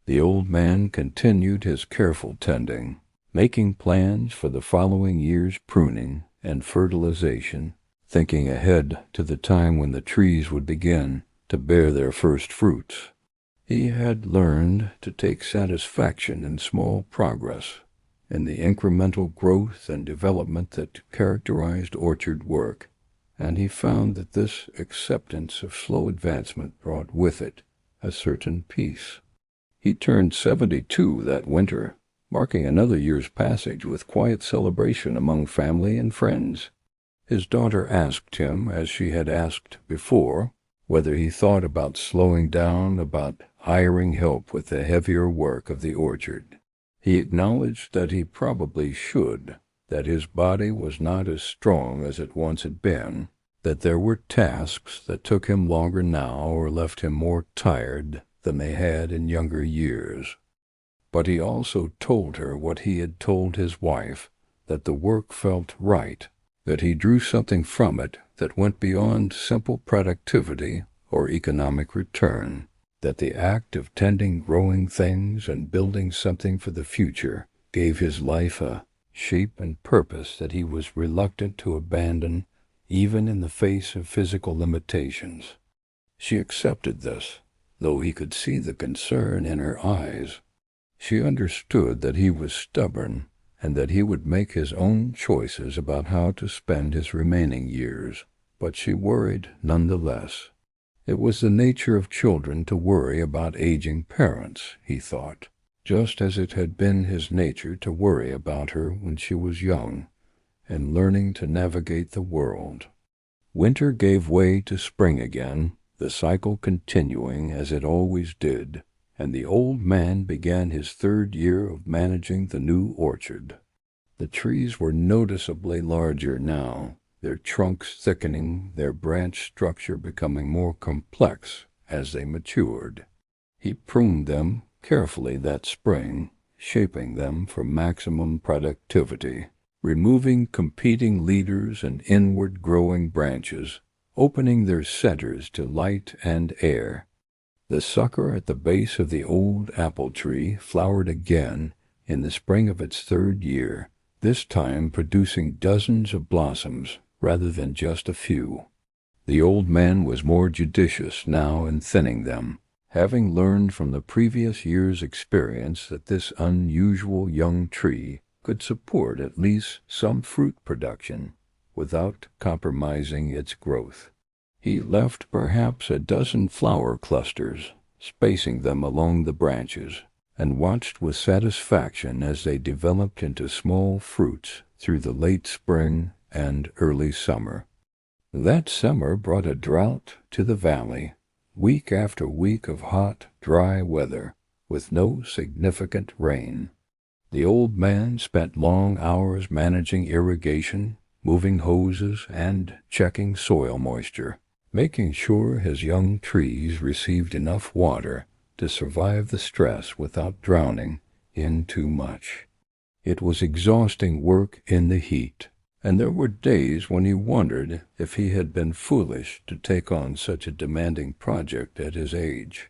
The old man continued his careful tending, making plans for the following year's pruning and fertilization, thinking ahead to the time when the trees would begin to bear their first fruits. He had learned to take satisfaction in small progress, in the incremental growth and development that characterized orchard work, and he found that this acceptance of slow advancement brought with it a certain peace. He turned 72 that winter, marking another year's passage with quiet celebration among family and friends. His daughter asked him, as she had asked before, whether he thought about slowing down, about hiring help with the heavier work of the orchard. He acknowledged that he probably should, that his body was not as strong as it once had been, that there were tasks that took him longer now or left him more tired than they had in younger years. But he also told her what he had told his wife, that the work felt right, that he drew something from it that went beyond simple productivity or economic return, that the act of tending growing things and building something for the future gave his life a shape and purpose that he was reluctant to abandon even in the face of physical limitations. She accepted this, though he could see the concern in her eyes. She understood that he was stubborn and that he would make his own choices about how to spend his remaining years, but she worried nonetheless. It was the nature of children to worry about aging parents, he thought, just as it had been his nature to worry about her when she was young and learning to navigate the world. Winter gave way to spring again, the cycle continuing as it always did, and the old man began his third year of managing the new orchard. The trees were noticeably larger now, their trunks thickening, their branch structure becoming more complex as they matured. He pruned them carefully that spring, shaping them for maximum productivity, removing competing leaders and inward-growing branches, opening their centers to light and air. The sucker at the base of the old apple tree flowered again in the spring of its third year, this time producing dozens of blossoms rather than just a few. The old man was more judicious now in thinning them, having learned from the previous year's experience that this unusual young tree could support at least some fruit production without compromising its growth. He left perhaps a dozen flower clusters, spacing them along the branches, and watched with satisfaction as they developed into small fruits through the late spring and early summer. That summer brought a drought to the valley, week after week of hot, dry weather, with no significant rain. The old man spent long hours managing irrigation, moving hoses, and checking soil moisture, making sure his young trees received enough water to survive the stress without drowning in too much. It was exhausting work in the heat, and there were days when he wondered if he had been foolish to take on such a demanding project at his age.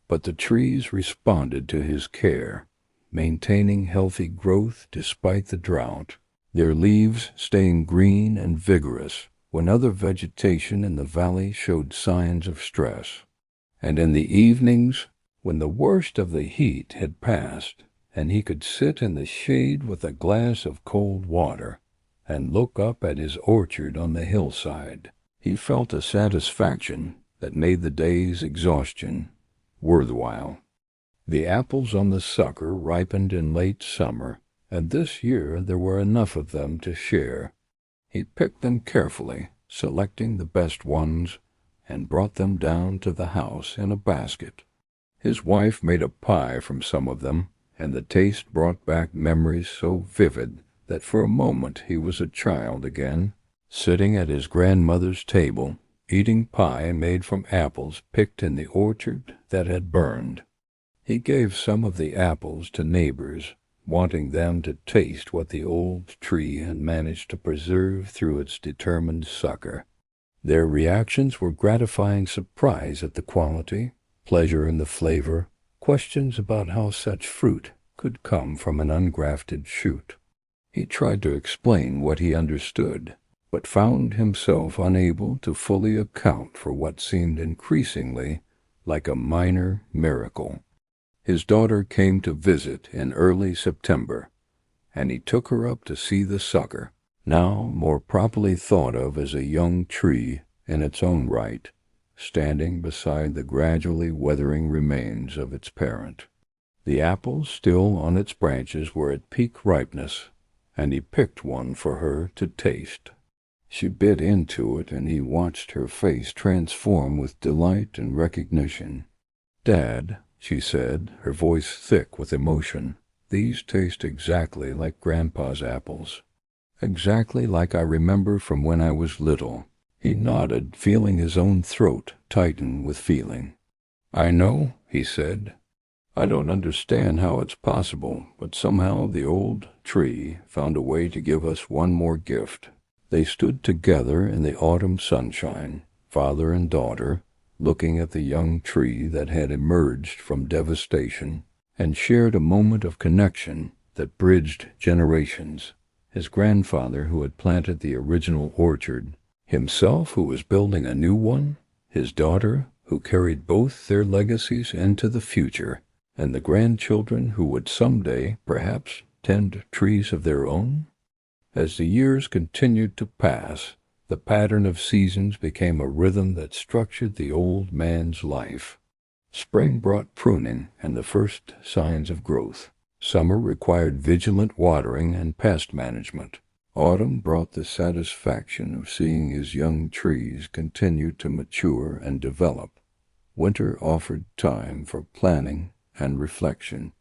But the trees responded to his care, maintaining healthy growth despite the drought, their leaves staying green and vigorous when other vegetation in the valley showed signs of stress. And in the evenings, when the worst of the heat had passed, and he could sit in the shade with a glass of cold water and look up at his orchard on the hillside, he felt a satisfaction that made the day's exhaustion worthwhile. The apples on the sucker ripened in late summer, and this year there were enough of them to share. He picked them carefully, selecting the best ones, and brought them down to the house in a basket. His wife made a pie from some of them, and the taste brought back memories so vivid that for a moment he was a child again, sitting at his grandmother's table, eating pie made from apples picked in the orchard that had burned. He gave some of the apples to neighbors, wanting them to taste what the old tree had managed to preserve through its determined sucker. Their reactions were gratifying surprise at the quality, pleasure in the flavor, questions about how such fruit could come from an ungrafted shoot. He tried to explain what he understood, but found himself unable to fully account for what seemed increasingly like a minor miracle. His daughter came to visit in early September, and he took her up to see the sucker, now more properly thought of as a young tree in its own right, standing beside the gradually weathering remains of its parent. The apples still on its branches were at peak ripeness, and he picked one for her to taste. She bit into it, and he watched her face transform with delight and recognition. "Dad," she said, her voice thick with emotion, "these taste exactly like Grandpa's apples. Exactly like I remember from when I was little." He nodded, feeling his own throat tighten with feeling. "I know," he said. "I don't understand how it's possible, but somehow the old tree found a way to give us one more gift." They stood together in the autumn sunshine, father and daughter, looking at the young tree that had emerged from devastation, and shared a moment of connection that bridged generations. his grandfather who had planted the original orchard, himself who was building a new one, his daughter who carried both their legacies into the future, and the grandchildren who would someday, perhaps, tend trees of their own? As the years continued to pass, the pattern of seasons became a rhythm that structured the old man's life. Spring brought pruning and the first signs of growth. Summer required vigilant watering and pest management. Autumn brought the satisfaction of seeing his young trees continue to mature and develop. Winter offered time for planning and reflection.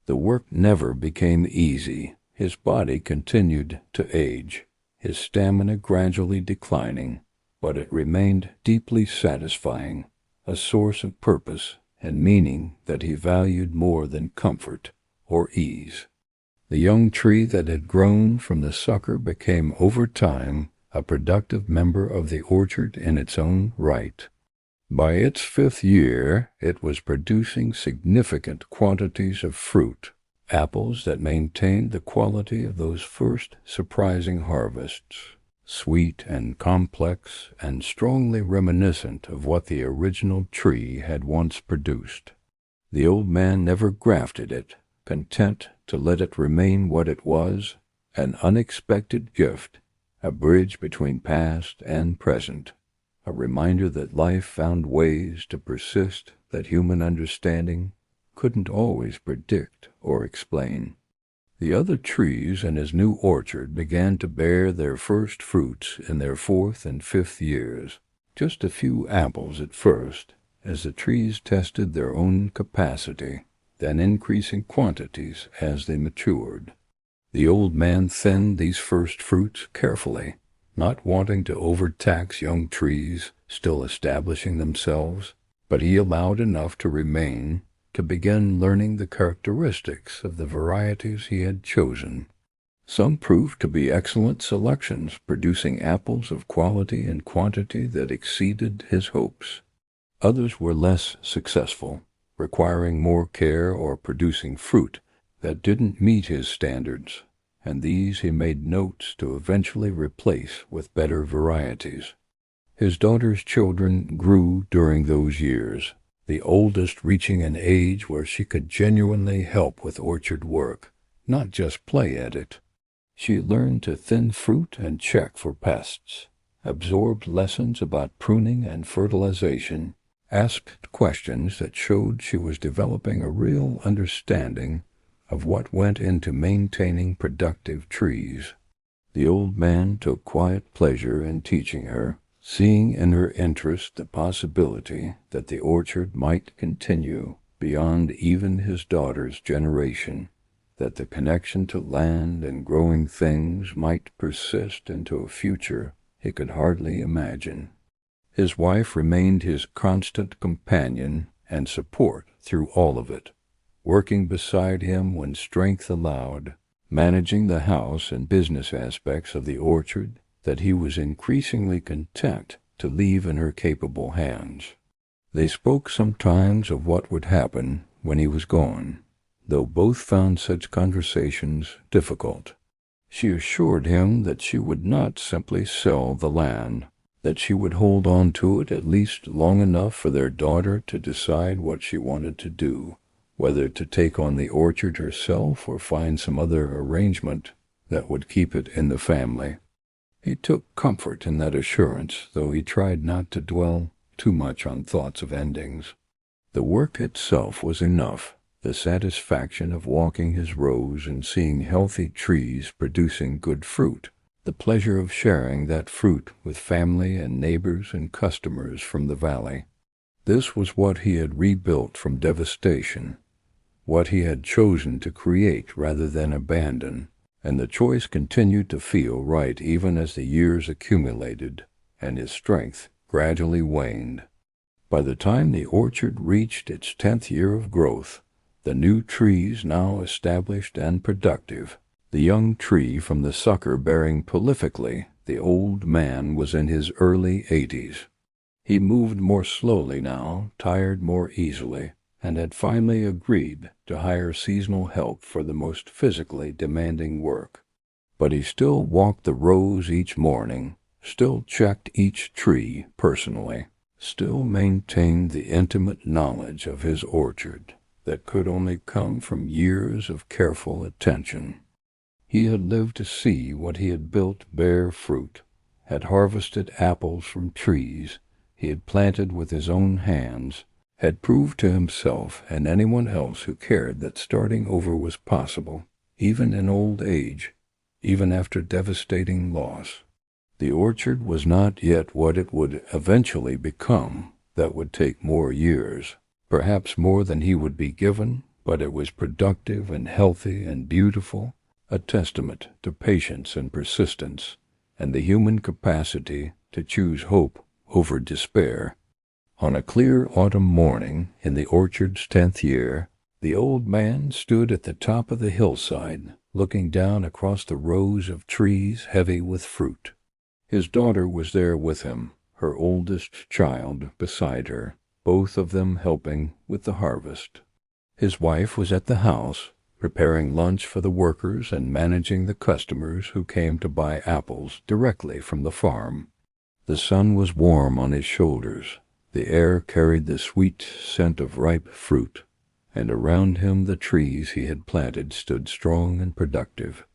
The work never became easy. His body continued to age, his stamina gradually declining, but it remained deeply satisfying, a source of purpose and meaning that he valued more than comfort or ease. The young tree that had grown from the sucker became over time a productive member of the orchard in its own right. By its 5th year, it was producing significant quantities of fruit, apples that maintained the quality of those first surprising harvests, sweet and complex and strongly reminiscent of what the original tree had once produced. The old man never grafted it, content to let it remain what it was, an unexpected gift, a bridge between past and present, a reminder that life found ways to persist that human understanding couldn't always predict or explain. The other trees in his new orchard began to bear their first fruits in their 4th and 5th years, just a few apples at first, as the trees tested their own capacity, then increasing quantities as they matured. The old man thinned these first fruits carefully, not wanting to overtax young trees still establishing themselves, but he allowed enough to remain to begin learning the characteristics of the varieties he had chosen. Some proved to be excellent selections, producing apples of quality and quantity that exceeded his hopes. Others were less successful, requiring more care or producing fruit that didn't meet his standards, and these he made notes to eventually replace with better varieties. His daughter's children grew during those years, the oldest reaching an age where she could genuinely help with orchard work, not just play at it. She learned to thin fruit and check for pests, absorbed lessons about pruning and fertilization, asked questions that showed she was developing a real understanding of what went into maintaining productive trees. The old man took quiet pleasure in teaching her, seeing in her interest the possibility that the orchard might continue beyond even his daughter's generation, that the connection to land and growing things might persist into a future he could hardly imagine. His wife remained his constant companion and support through all of it, working beside him when strength allowed, managing the house and business aspects of the orchard that he was increasingly content to leave in her capable hands. They spoke sometimes of what would happen when he was gone, though both found such conversations difficult. She assured him that she would not simply sell the land, that she would hold on to it at least long enough for their daughter to decide what she wanted to do, whether to take on the orchard herself or find some other arrangement that would keep it in the family. He took comfort in that assurance, though he tried not to dwell too much on thoughts of endings. The work itself was enough, the satisfaction of walking his rows and seeing healthy trees producing good fruit, the pleasure of sharing that fruit with family and neighbors and customers from the valley. This was what he had rebuilt from devastation, what he had chosen to create rather than abandon, and the choice continued to feel right even as the years accumulated and his strength gradually waned. By the time the orchard reached its 10th year of growth, the new trees now established and productive, the young tree from the sucker bearing prolifically, the old man was in his early 80s. He moved more slowly now, tired more easily, and had finally agreed to hire seasonal help for the most physically demanding work. But he still walked the rows each morning, still checked each tree personally, still maintained the intimate knowledge of his orchard that could only come from years of careful attention. He had lived to see what he had built bear fruit, had harvested apples from trees he had planted with his own hands, had proved to himself and anyone else who cared that starting over was possible, even in old age, even after devastating loss. The orchard was not yet what it would eventually become. That would take more years, perhaps more than he would be given, but it was productive and healthy and beautiful, a testament to patience and persistence, and the human capacity to choose hope over despair. On a clear autumn morning in the orchard's 10th year, the old man stood at the top of the hillside, looking down across the rows of trees heavy with fruit. His daughter was there with him, her oldest child beside her, both of them helping with the harvest. His wife was at the house, preparing lunch for the workers and managing the customers who came to buy apples directly from the farm. The sun was warm on his shoulders. The air carried the sweet scent of ripe fruit, and around him the trees he had planted stood strong and productive,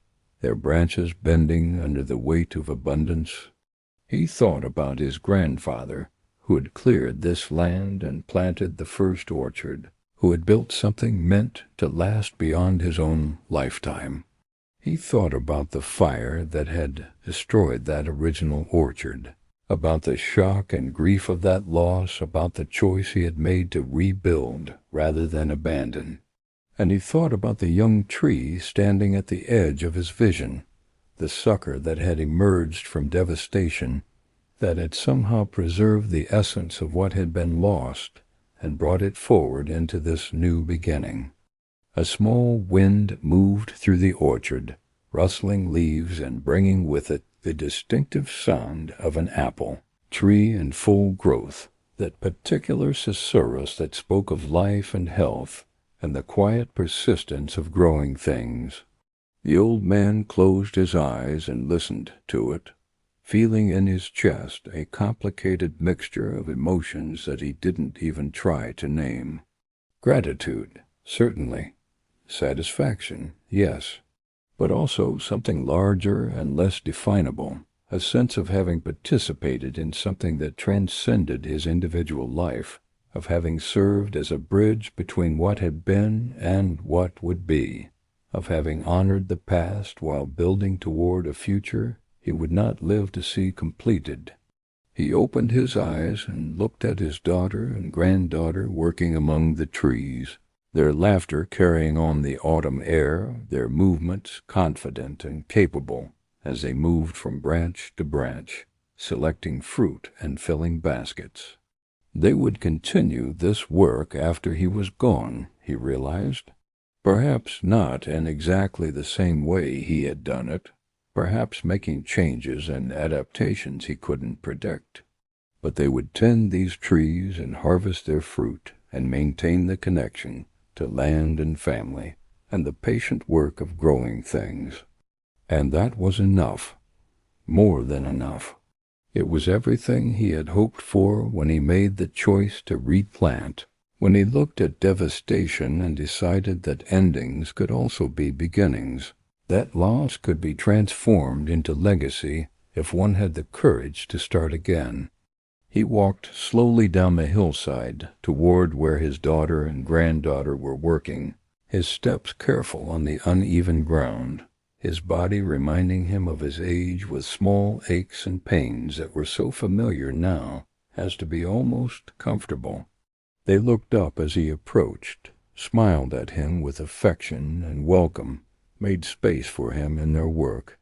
their branches bending under the weight of abundance. He thought about his grandfather, who had cleared this land and planted the first orchard, who had built something meant to last beyond his own lifetime. He thought about the fire that had destroyed that original orchard, about the shock and grief of that loss, about the choice he had made to rebuild rather than abandon. And he thought about the young tree standing at the edge of his vision, the sucker that had emerged from devastation, that had somehow preserved the essence of what had been lost and brought it forward into this new beginning. A small wind moved through the orchard, rustling leaves and bringing with it the distinctive sound of an apple tree in full growth, that particular susurrus that spoke of life and health and the quiet persistence of growing things. The old man closed his eyes and listened to it, feeling in his chest a complicated mixture of emotions that he didn't even try to name. Gratitude, certainly. Satisfaction, yes. But also something larger and less definable, a sense of having participated in something that transcended his individual life, of having served as a bridge between what had been and what would be, of having honored the past while building toward a future he would not live to see completed. He opened his eyes and looked at his daughter and granddaughter working among the trees, their laughter carrying on the autumn air, their movements confident and capable as they moved from branch to branch, selecting fruit and filling baskets. They would continue this work after he was gone, he realized. Perhaps not in exactly the same way he had done it, perhaps making changes and adaptations he couldn't predict. But they would tend these trees and harvest their fruit and maintain the connection to land and family and the patient work of growing things. And that was enough, more than enough. It was everything he had hoped for when he made the choice to replant, when he looked at devastation and decided that endings could also be beginnings, that loss could be transformed into legacy if one had the courage to start again. He walked slowly down the hillside toward where his daughter and granddaughter were working, his steps careful on the uneven ground, his body reminding him of his age with small aches and pains that were so familiar now as to be almost comfortable. They looked up as he approached, smiled at him with affection and welcome, made space for him in their work.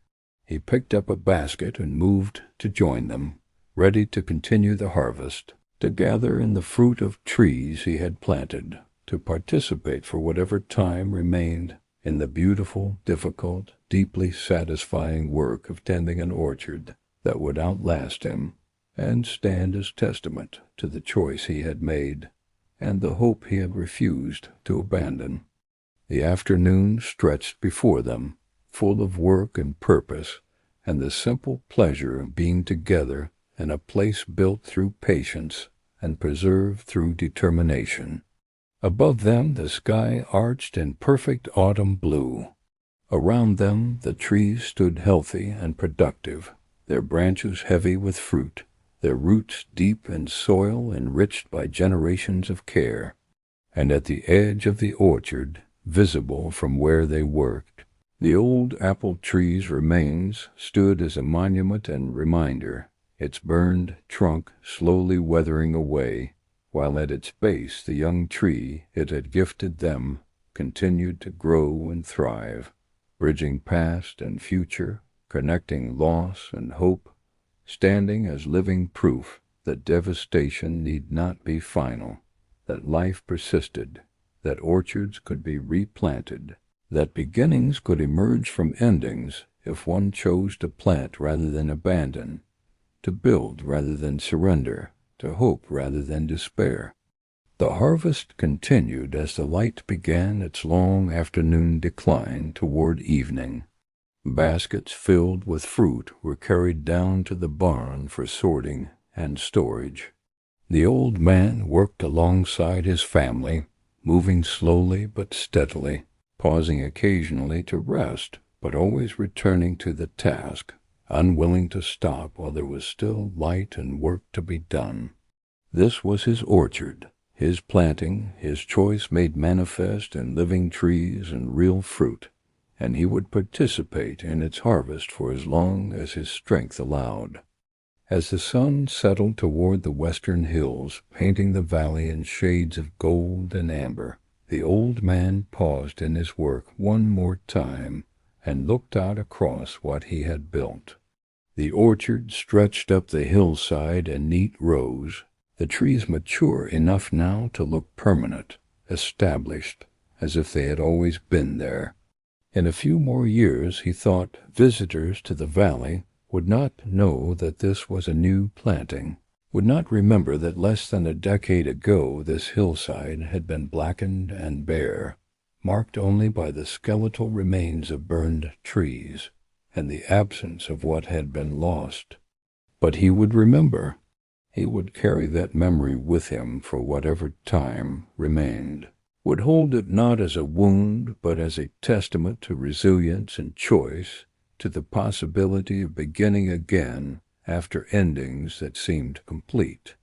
He picked up a basket and moved to join them, ready to continue the harvest, to gather in the fruit of trees he had planted, to participate for whatever time remained in the beautiful, difficult, deeply satisfying work of tending an orchard that would outlast him and stand as testament to the choice he had made and the hope he had refused to abandon. The afternoon stretched before them, full of work and purpose, and the simple pleasure of being together in a place built through patience and preserved through determination. Above them the sky arched in perfect autumn blue. Around them the trees stood healthy and productive, their branches heavy with fruit, their roots deep in soil enriched by generations of care. And at the edge of the orchard, visible from where they worked, the old apple tree's remains stood as a monument and reminder, its burned trunk slowly weathering away, while at its base the young tree it had gifted them continued to grow and thrive, bridging past and future, connecting loss and hope, standing as living proof that devastation need not be final, that life persisted, that orchards could be replanted, that beginnings could emerge from endings if one chose to plant rather than abandon, to build rather than surrender, to hope rather than despair. The harvest continued as the light began its long afternoon decline toward evening. Baskets filled with fruit were carried down to the barn for sorting and storage. The old man worked alongside his family, moving slowly but steadily, pausing occasionally to rest, but always returning to the task, unwilling to stop while there was still light and work to be done. This was his orchard, his planting, his choice made manifest in living trees and real fruit, and he would participate in its harvest for as long as his strength allowed. As the sun settled toward the western hills, painting the valley in shades of gold and amber, the old man paused in his work one more time and looked out across what he had built. The orchard stretched up the hillside in neat rows, the trees mature enough now to look permanent, established, as if they had always been there. In a few more years, he thought, visitors to the valley would not know that this was a new planting, would not remember that less than a decade ago this hillside had been blackened and bare, marked only by the skeletal remains of burned trees and the absence of what had been lost. But he would remember. He would carry that memory with him for whatever time remained, would hold it not as a wound but as a testament to resilience and choice, to the possibility of beginning again after endings that seemed complete.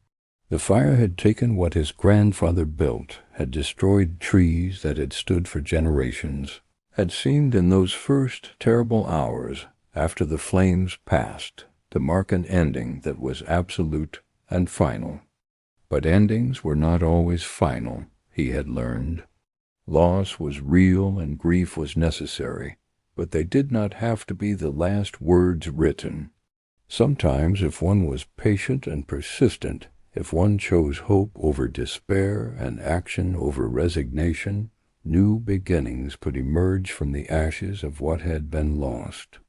The fire had taken what his grandfather built, had destroyed trees that had stood for generations, had seemed in those first terrible hours after the flames passed to mark an ending that was absolute and final. But endings were not always final, he had learned. Loss was real and grief was necessary, but they did not have to be the last words written. Sometimes, if one was patient and persistent, if one chose hope over despair and action over resignation, new beginnings could emerge from the ashes of what had been lost.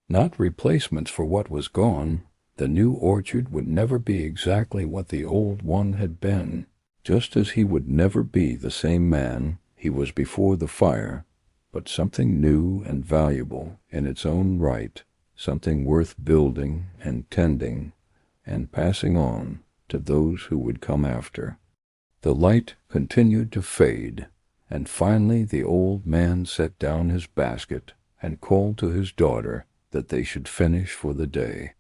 Not replacements for what was gone. The new orchard would never be exactly what the old one had been, just as he would never be the same man he was before the fire, but something new and valuable in its own right, something worth building and tending and passing on to those who would come after. The light continued to fade, and finally the old man set down his basket and called to his daughter that they should finish for the day.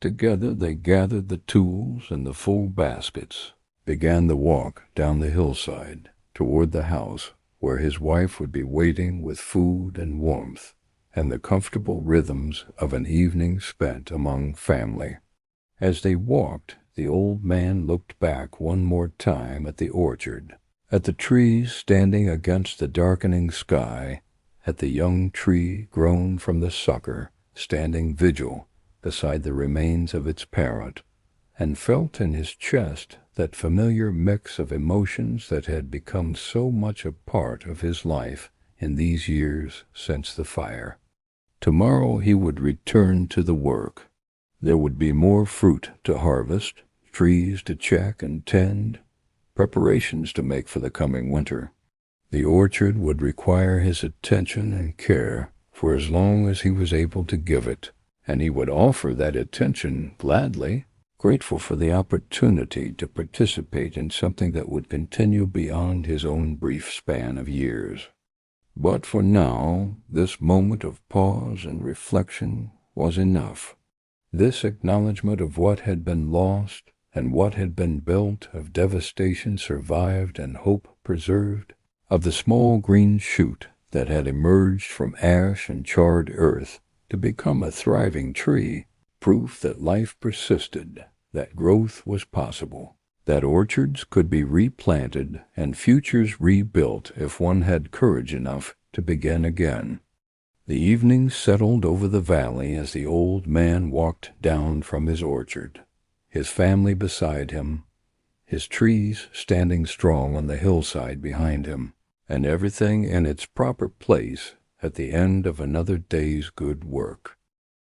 Together they gathered the tools and the full baskets, began the walk down the hillside toward the house where his wife would be waiting with food and warmth and the comfortable rhythms of an evening spent among family. As they walked, the old man looked back one more time at the orchard, at the trees standing against the darkening sky, at the young tree grown from the sucker standing vigil beside the remains of its parent, and felt in his chest that familiar mix of emotions that had become so much a part of his life in these years since the fire. Tomorrow he would return to the work. There would be more fruit to harvest, trees to check and tend, preparations to make for the coming winter. The orchard would require his attention and care for as long as he was able to give it, and he would offer that attention gladly, grateful for the opportunity to participate in something that would continue beyond his own brief span of years. But for now, this moment of pause and reflection was enough. This acknowledgment of what had been lost and what had been built, of devastation survived and hope preserved, of the small green shoot that had emerged from ash and charred earth to become a thriving tree, proof that life persisted, that growth was possible, that orchards could be replanted and futures rebuilt if one had courage enough to begin again. The evening settled over the valley as the old man walked down from his orchard, his family beside him, his trees standing strong on the hillside behind him, and everything in its proper place at the end of another day's good work.